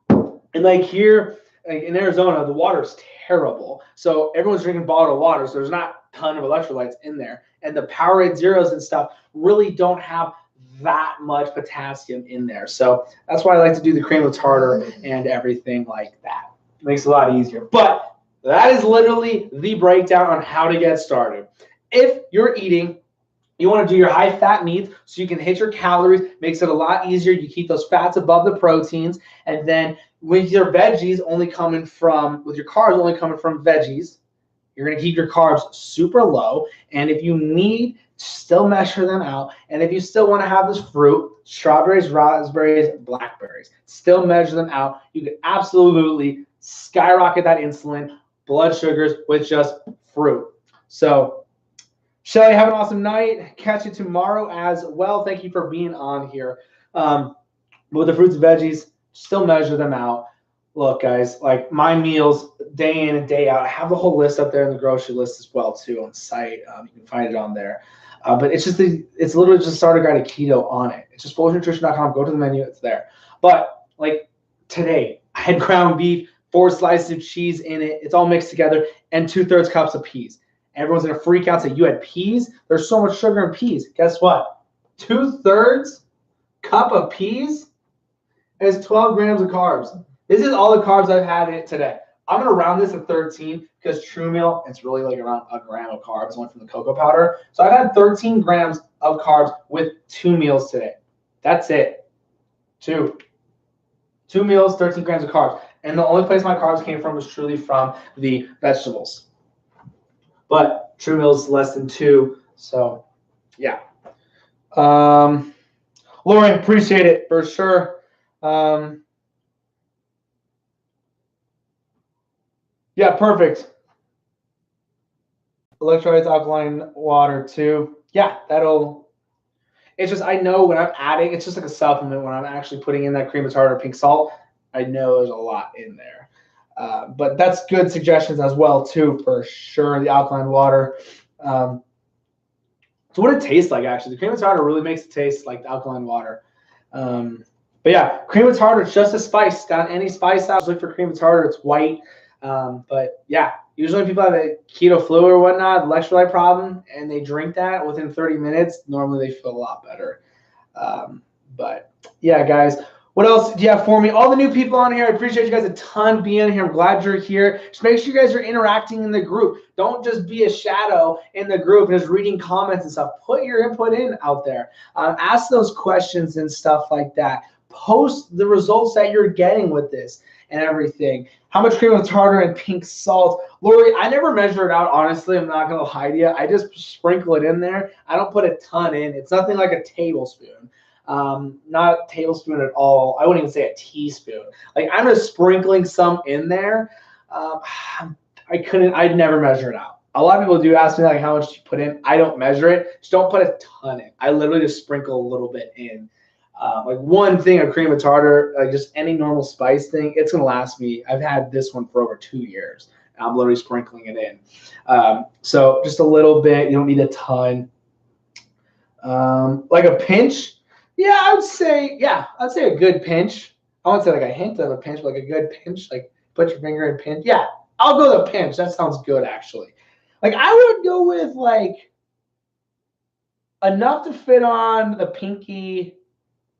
And like here in Arizona, the water is terrible. So everyone's drinking bottled water, so there's not a ton of electrolytes in there. And the Powerade Zeros and stuff really don't have that much potassium in there. So that's why I like to do the cream of tartar and everything like that. Makes it a lot easier. But that is literally the breakdown on how to get started. If you're eating, you want to do your high fat meats so you can hit your calories. Makes it a lot easier. You keep those fats above the proteins. And then with your veggies only coming from, with your carbs only coming from veggies, you're going to keep your carbs super low. And if you need, still measure them out. And if you still want to have this fruit, strawberries, raspberries, blackberries, still measure them out. You can absolutely skyrocket that insulin, blood sugars with just fruit. So, Shelly, have an awesome night. Catch you tomorrow as well. Thank you for being on here. With the fruits and veggies, still measure them out. Look, guys, like my meals day in and day out, I have the whole list up there in the grocery list as well too on the site. You can find it on there. But it's literally just a starter guide to keto on it. It's just FolishNutrition.com. Go to the menu, it's there. But like today, I had ground beef, 4 slices of cheese in it. It's all mixed together, and 2/3 cups of peas. Everyone's gonna freak out and say, "You had peas? There's so much sugar in peas." Guess what? 2/3 cup of peas is 12 grams of carbs. This is all the carbs I've had in it today. I'm gonna round this to 13 because True Meal, it's really like around a gram of carbs, one from the cocoa powder. So I've had 13 grams of carbs with 2 meals today. That's it. Two meals, 13 grams of carbs. And the only place my carbs came from was truly from the vegetables. But True Meal is less than 2. So yeah. Lauren, appreciate it for sure. Yeah, perfect. Electrolytes, alkaline water too. Yeah, it's just, I know when I'm adding, it's just like a supplement when I'm actually putting in that cream of tartar, pink salt, I know there's a lot in there. But that's good suggestions as well too, for sure, the alkaline water. So what it tastes like, actually, the cream of tartar really makes it taste like the alkaline water. But yeah, cream of tartar, it's just a spice. Got any spice out, look for cream of tartar, it's white. But yeah, usually when people have a keto flu or whatnot, electrolyte problem, and they drink that within 30 minutes, normally they feel a lot better. But yeah, guys, what else do you have for me? All the new people on here, I appreciate you guys a ton being here. I'm glad you're here. Just make sure you guys are interacting in the group. Don't just be a shadow in the group and just reading comments and stuff. Put your input in out there. Ask those questions and stuff like that. Post the results that you're getting with this and everything. How much cream of tartar and pink salt? Lori, I never measure it out, honestly. I'm not going to lie to you. I just sprinkle it in there. I don't put a ton in. It's nothing like a tablespoon. Not a tablespoon at all. I wouldn't even say a teaspoon. Like, I'm just sprinkling some in there. I'd never measure it out. A lot of people do ask me like how much you put in. I don't measure it. Just don't put a ton in. I literally just sprinkle a little bit in. Like one thing of cream of tartar, like just any normal spice thing, it's gonna last me. I've had this one for over 2 years. and I'm literally sprinkling it in. So just a little bit. You don't need a ton. Like a pinch. Yeah, I'd say a good pinch. I wouldn't say like a hint of a pinch, but like a good pinch. Like put your finger in pinch. Yeah, I'll go with a pinch. That sounds good, actually. Like I would go with like enough to fit on the pinky,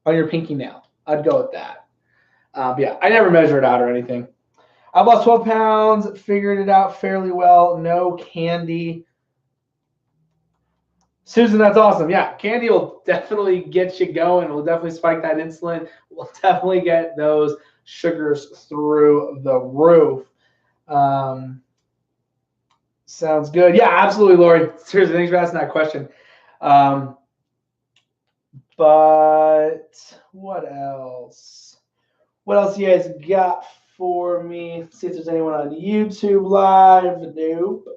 on your pinky nail. I'd go with that. Yeah, I never measure it out or anything. I've lost 12 pounds, figured it out fairly well. No candy. Susan, that's awesome. Yeah, candy will definitely get you going. It'll definitely spike that insulin. We'll definitely get those sugars through the roof. Sounds good. Yeah, absolutely, Lori. Seriously, thanks for asking that question. But what else? What else you guys got for me? Let's see if there's anyone on YouTube live. Nope.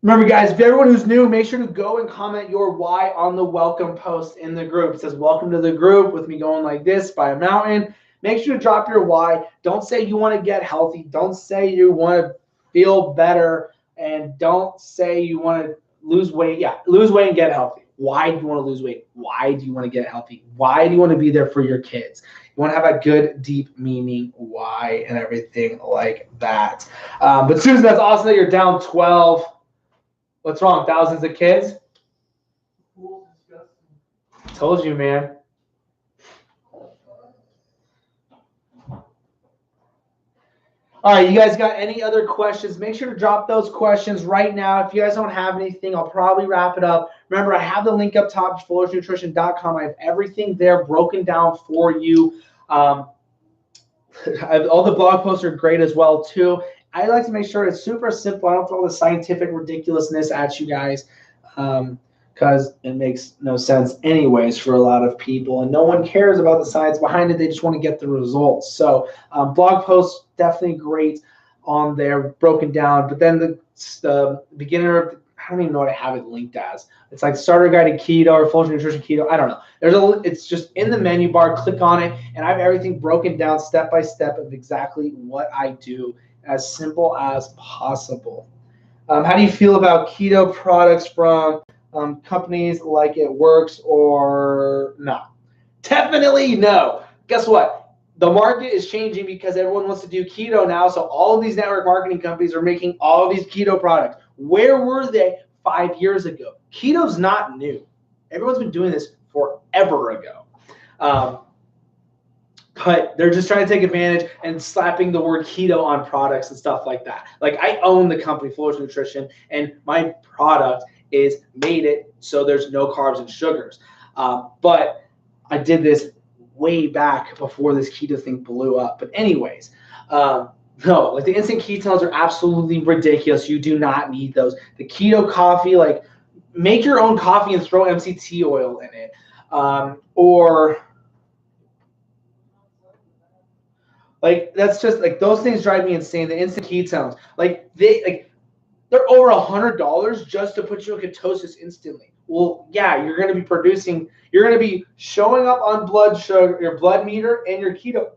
Remember, guys, if everyone who's new, make sure to go and comment your why on the welcome post in the group. It says, welcome to the group with me going like this by a mountain. Make sure to drop your why. Don't say you want to get healthy. Don't say you want to feel better. And don't say you want to lose weight. Yeah, lose weight and get healthy. Why do you want to lose weight? Why do you want to get healthy? Why do you want to be there for your kids? You want to have a good, deep meaning why and everything like that. But Susan, that's awesome that you're down 12. What's wrong? Thousands of kids? Told you, man. All right, you guys got any other questions? Make sure to drop those questions right now. If you guys don't have anything, I'll probably wrap it up. Remember, I have the link up top, flourishnutrition.com. I have everything there broken down for you. All the blog posts are great as well, too. I like to make sure it's super simple. I don't throw the scientific ridiculousness at you guys because it makes no sense anyways for a lot of people. And no one cares about the science behind it. They just want to get the results. So blog posts, definitely great on there, broken down. But then the beginner, I don't even know what I have it linked as. It's like starter guide to keto or full nutrition keto. I don't know. It's just in the menu bar. Click on it, and I have everything broken down step by step of exactly what I do, as simple as possible. How do you feel about keto products from companies like It Works or no? Definitely no. Guess what? The market is changing because everyone wants to do keto now. So all of these network marketing companies are making all of these keto products. Where were they 5 years ago? Keto's not new. Everyone's been doing this forever ago. But they're just trying to take advantage and slapping the word keto on products and stuff like that. Like I own the company Flourish Nutrition, and my product is made it so there's no carbs and sugars. But I did this way back before this keto thing blew up. But anyways, no, like the instant ketones are absolutely ridiculous. You do not need those. The keto coffee, like make your own coffee and throw MCT oil in it. Or like that's just like those things drive me insane. The instant ketones, they're over $100 just to put you in ketosis instantly. Well, yeah, you're going to be showing up on blood sugar, your blood meter, and your keto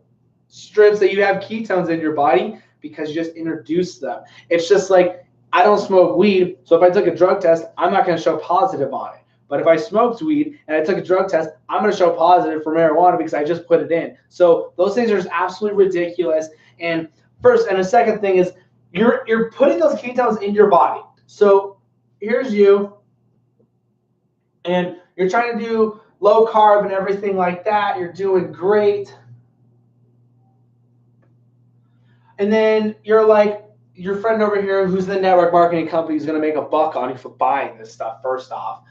strips that you have ketones in your body because you just introduced them. It's just like I don't smoke weed, so if I took a drug test, I'm not going to show positive on it. But if I smoked weed and I took a drug test, I'm going to show positive for marijuana because I just put it in. So those things are just absolutely ridiculous. And first, and the second thing is you're putting those ketones in your body. So here's you, and you're trying to do low carb and everything like that. You're doing great. And then you're like, your friend over here who's the network marketing company is going to make a buck on you for buying this stuff, first off.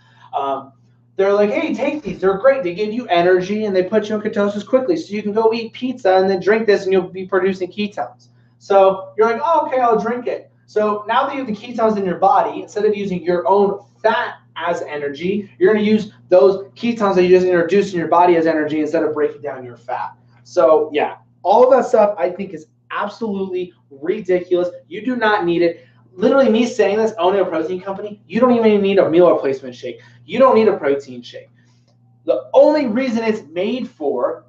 They're like, hey, take these. They're great. They give you energy, and they put you in ketosis quickly. So you can go eat pizza and then drink this, and you'll be producing ketones. So you're like, oh, okay, I'll drink it. So now that you have the ketones in your body, instead of using your own fat as energy, you're going to use those ketones that you just introduced in your body as energy instead of breaking down your fat. So, yeah, all of that stuff I think is absolutely ridiculous. You do not need it. Literally, me saying this, owning a protein company, you don't even need a meal replacement shake. You don't need a protein shake. The only reason it's made for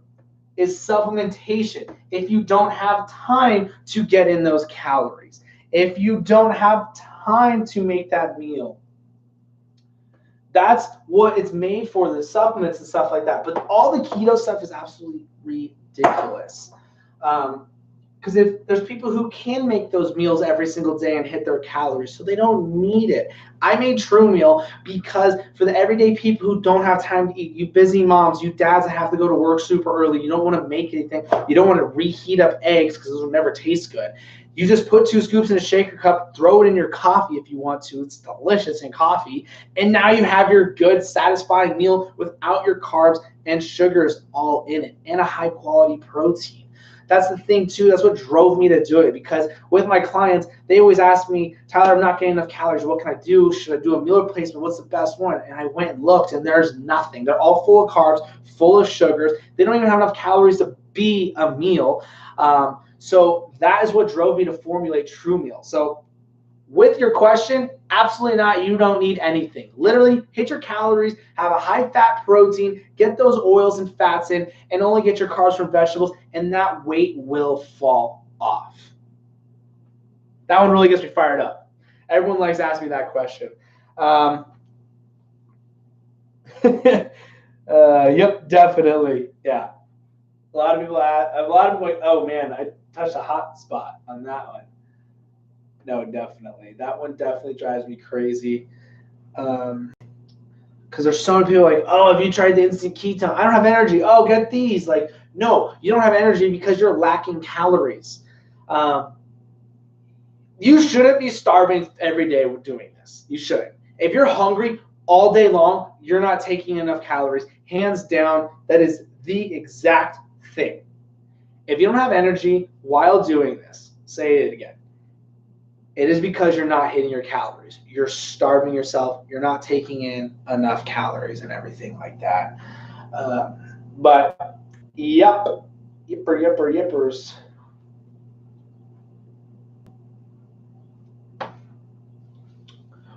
is supplementation. If you don't have time to get in those calories, if you don't have time to make that meal, that's what it's made for, the supplements and stuff like that. But all the keto stuff is absolutely ridiculous. Because if there's people who can make those meals every single day and hit their calories, so they don't need it. I made True Meal because for the everyday people who don't have time to eat, you busy moms, you dads that have to go to work super early, you don't want to make anything, you don't want to reheat up eggs because those will never taste good. You just put 2 scoops in a shaker cup, throw it in your coffee if you want to. It's delicious in coffee. And now you have your good, satisfying meal without your carbs and sugars all in it, and a high quality protein. That's the thing too. That's what drove me to do it, because with my clients, they always ask me, Tyler, I'm not getting enough calories. What can I do? Should I do a meal replacement? What's the best one? And I went and looked, and there's nothing. They're all full of carbs, full of sugars. They don't even have enough calories to be a meal. So that is what drove me to formulate True Meal. So with your question, absolutely not. You don't need anything. Literally hit your calories, have a high fat protein, get those oils and fats in, and only get your carbs from vegetables, and that weight will fall off. That one really gets me fired up. Everyone likes to ask me that question. Yep, definitely. Yeah. A lot of people like, oh man, I touched a hot spot on that one. No, definitely. That one definitely drives me crazy. Because there's so many people like, oh, have you tried the instant ketone? I don't have energy. Oh, get these. Like, no, you don't have energy because you're lacking calories. You shouldn't be starving every day with doing this. You shouldn't. If you're hungry all day long, you're not taking enough calories. Hands down, that is the exact thing. If you don't have energy while doing this, say it again. It is because you're not hitting your calories. You're starving yourself. You're not taking in enough calories and everything like that. But, yippers.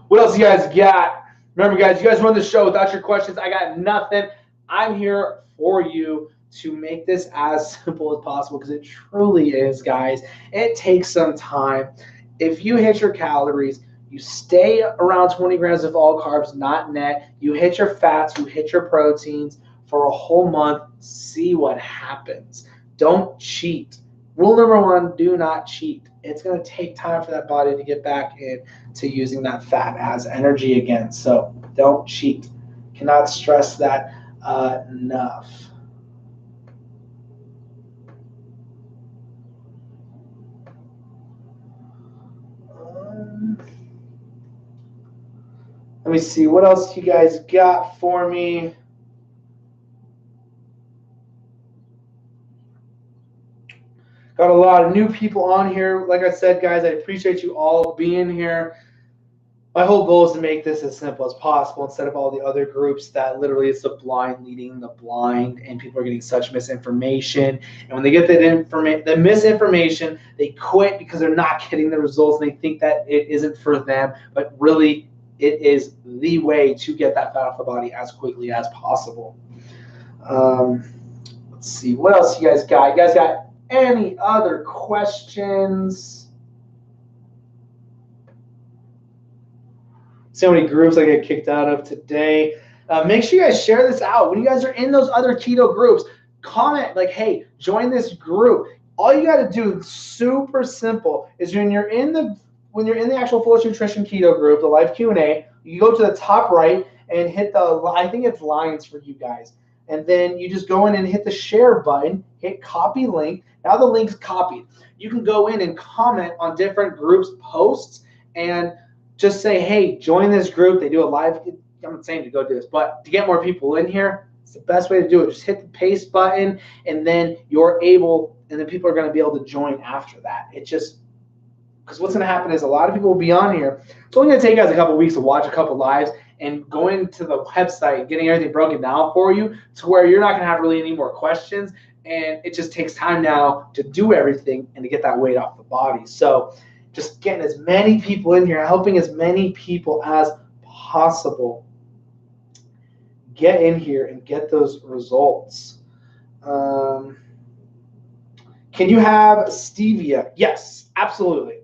What else you guys got? Remember, guys, you guys run the show without your questions. I got nothing. I'm here for you to make this as simple as possible, because it truly is, guys. It takes some time. If you hit your calories, you stay around 20 grams of all carbs, not net, you hit your fats, you hit your proteins for a whole month, see what happens. Don't cheat. Rule number 1, do not cheat. It's going to take time for that body to get back into using that fat as energy again. So don't cheat. Cannot stress that enough. Let me see, what else you guys got for me? Got a lot of new people on here. Like I said, guys, I appreciate you all being here. My whole goal is to make this as simple as possible, instead of all the other groups that literally it's the blind leading the blind, and people are getting such misinformation. And when they get the misinformation, they quit because they're not getting the results, and they think that it isn't for them. But really, it is the way to get that fat off the body as quickly as possible. Let's see, what else you guys got? You guys got any other questions? See how many groups I get kicked out of today. Make sure you guys share this out. When you guys are in those other keto groups, comment like, hey, join this group. All you got to do, super simple, is when you're in the actual Fullest Nutrition Keto group, the live Q&A, you go to the top right and hit I think it's lines for you guys. And then you just go in and hit the share button, hit copy link. Now the link's copied. You can go in and comment on different groups' posts and just say, hey, join this group. They do a live. I'm not saying to go do this, but to get more people in here, it's the best way to do it. Just hit the paste button, and then and then people are going to be able to join after that. It just, because what's going to happen is a lot of people will be on here. It's only going to take you guys a couple of weeks to watch a couple lives and go into the website and getting everything broken down for you to where you're not going to have really any more questions. And it just takes time now to do everything and to get that weight off the body. So just getting as many people in here, helping as many people as possible get in here and get those results. Can you have stevia? Yes, absolutely.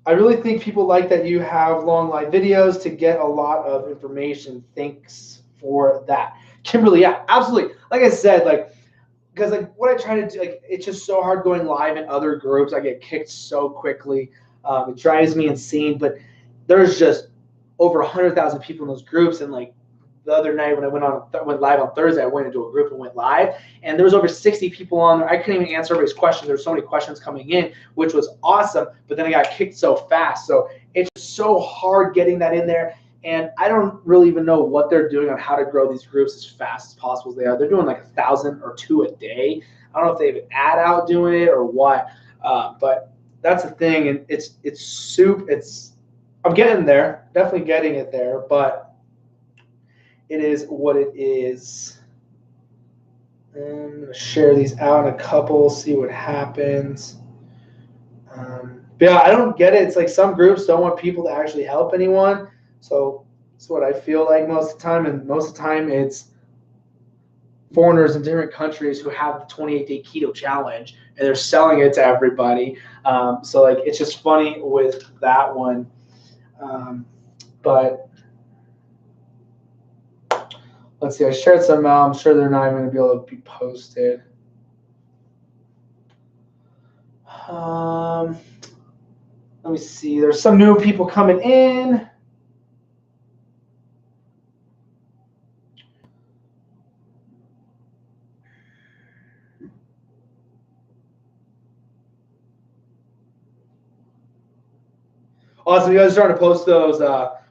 I really think people like that you have long live videos to get a lot of information. Thanks for that. Kimberly, yeah, absolutely. Like I said, like, because like what I try to do, like it's just so hard going live in other groups. I get kicked so quickly. It drives me insane. But there's just over 100,000 people in those groups, and like the other night when I went live on Thursday, I went into a group and went live, and there was over 60 people on there. I couldn't even answer everybody's questions. There were so many questions coming in, which was awesome. But then I got kicked so fast, so it's so hard getting that in there. And I don't really even know what they're doing on how to grow these groups as fast as possible as they are. They're doing like 1,000 or 2 a day. I don't know if they have an ad out doing it or what, but that's the thing. And it's soup. I'm getting there, definitely getting it there, but it is what it is. I'm going to share these out in a couple, see what happens. But yeah, I don't get it. It's like some groups don't want people to actually help anyone. So it's what I feel like most of the time. And most of the time it's foreigners in different countries who have the 28-day keto challenge and they're selling it to everybody. So like it's just funny with that one. But let's see, I shared some out. I'm sure they're not even going to be able to be posted. Let me see. There's some new people coming in. Awesome. You guys are starting to post those,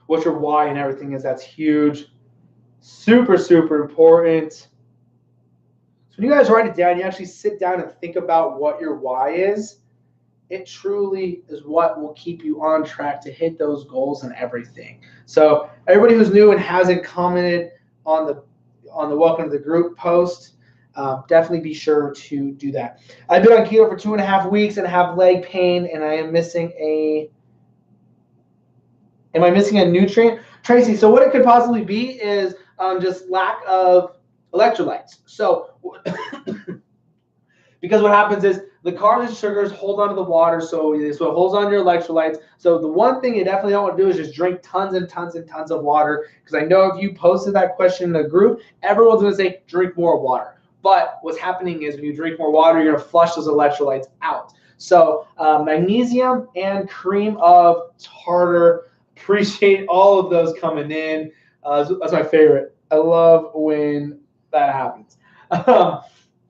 what your why and everything is. That's huge. Super, super important. So when you guys write it down, you actually sit down and think about what your why is. It truly is what will keep you on track to hit those goals and everything. So everybody who's new and hasn't commented on the welcome to the group post, definitely be sure to do that. I've been on keto for 2.5 weeks and have leg pain, and I am missing a. Am I missing a nutrient, Tracy? So what it could possibly be is just lack of electrolytes. So because what happens is the carbs and sugars hold onto the water, so it holds on to your electrolytes. So the one thing you definitely don't want to do is just drink tons and tons and tons of water, because I know if you posted that question in the group, everyone's going to say drink more water. But what's happening is when you drink more water, you're going to flush those electrolytes out. So magnesium and cream of tartar. Appreciate all of those coming in. That's my favorite. I love when that happens.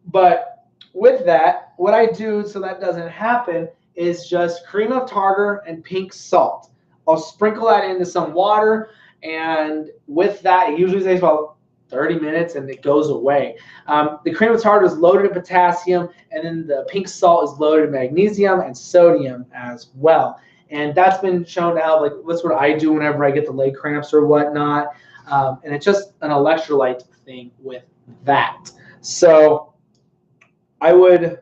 But with that, what I do so that doesn't happen is just cream of tartar and pink salt. I'll sprinkle that into some water, and with that, it usually takes about 30 minutes and it goes away. The cream of tartar is loaded in potassium, and then the pink salt is loaded in magnesium and sodium as well. And that's been shown to help. Like, that's what I do whenever I get the leg cramps or whatnot. And it's just an electrolyte thing with that. So that's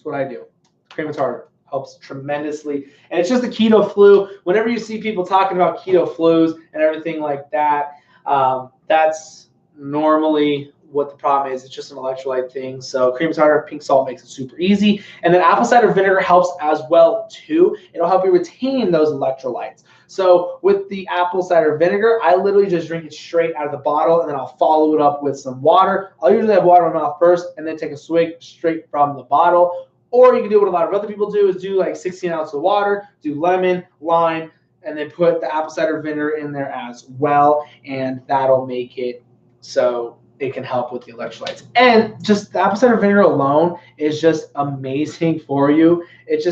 what I do. Cream of tartar helps tremendously. And it's just the keto flu. Whenever you see people talking about keto flus and everything like that, that's normally what the problem is. It's just an electrolyte thing. So cream of tartar, pink salt makes it super easy. And then apple cider vinegar helps as well too. It'll help you retain those electrolytes. So with the apple cider vinegar, I literally just drink it straight out of the bottle, and then I'll follow it up with some water. I'll usually have water in my mouth first and then take a swig straight from the bottle. Or you can do what a lot of other people do, is do like 16 ounces of water, do lemon, lime, and then put the apple cider vinegar in there as well. And that'll make it so it can help with the electrolytes. And just the apple cider vinegar alone is just amazing for you. It's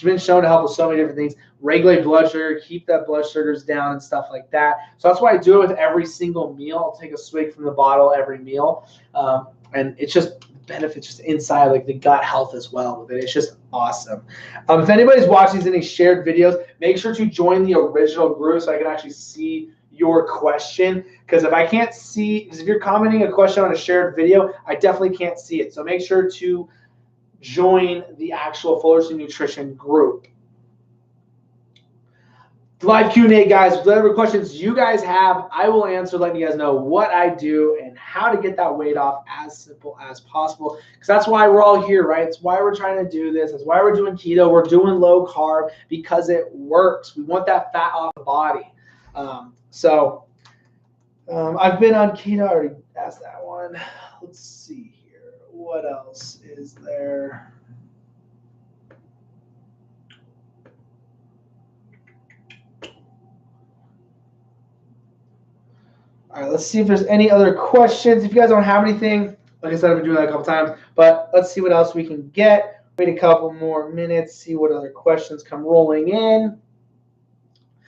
been shown to help with so many different things. Regulate blood sugar, keep that blood sugars down and stuff like that. So that's why I do it with every single meal. I'll take a swig from the bottle every meal. And it's just benefits just inside, like the gut health as well with it. It's just awesome. If anybody's watching any shared videos, make sure to join the original group so I can actually see your question, because if I can't see, because if you're commenting a question on a shared video, I definitely can't see it. So make sure to join the actual Fullerton Nutrition group. live Q&A, guys. Whatever questions you guys have, I will answer, letting you guys know what I do and how to get that weight off as simple as possible. Because that's why we're all here, right? It's why we're trying to do this. That's why we're doing keto. We're doing low carb because it works. We want that fat off the body. I've been on keto. I already asked that one. Let's see here. What else is there? All right, let's see if there's any other questions. If you guys don't have anything, like I said, I've been doing that a couple times, but let's see what else we can get. Wait a couple more minutes, see what other questions come rolling in.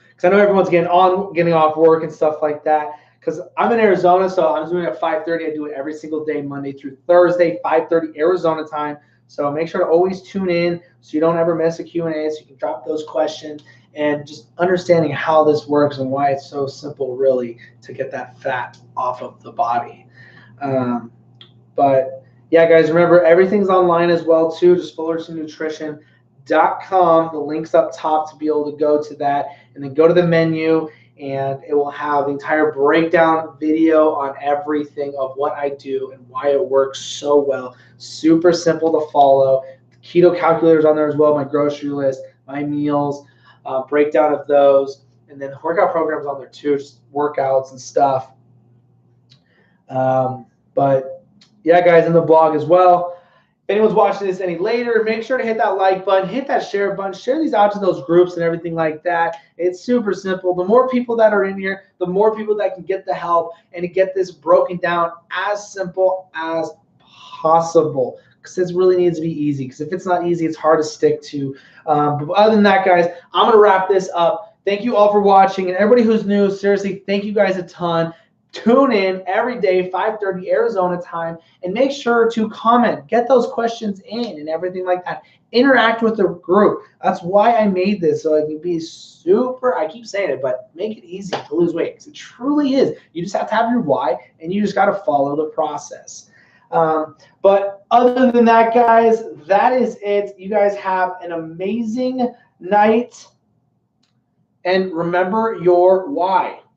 Because I know everyone's getting off work and stuff like that. Because I'm in Arizona, so I'm doing it at 5:30. I do it every single day, Monday through Thursday, 5:30 Arizona time. So make sure to always tune in so you don't ever miss a Q&A, so you can drop those questions. And just understanding how this works and why it's so simple, really, to get that fat off of the body. But yeah, guys, remember, everything's online as well, too. Just fullertonnutrition.com. The link's up top to be able to go to that. And then go to the menu, and it will have the entire breakdown video on everything of what I do and why it works so well. Super simple to follow. The keto calculator's on there as well, my grocery list, my meals, breakdown of those, and then the workout programs on there too, just workouts and stuff. But yeah, guys, in the blog as well. If anyone's watching this any later, make sure to hit that like button, hit that share button, share these out to those groups and everything like that. It's super simple. The more people that are in here, the more people that can get the help and to get this broken down as simple as possible. Because it really needs to be easy. Because if it's not easy, it's hard to stick to. But other than that, guys, I'm going to wrap this up. Thank you all for watching. And everybody who's new, seriously, thank you guys a ton. Tune in every day, 5:30 Arizona time, and make sure to comment. Get those questions in and everything like that. Interact with the group. That's why I made this, so it can be super, I keep saying it, but make it easy to lose weight. Because it truly is. You just have to have your why, and you just got to follow the process. But other than that, guys, that is it. You guys have an amazing night. And remember your why.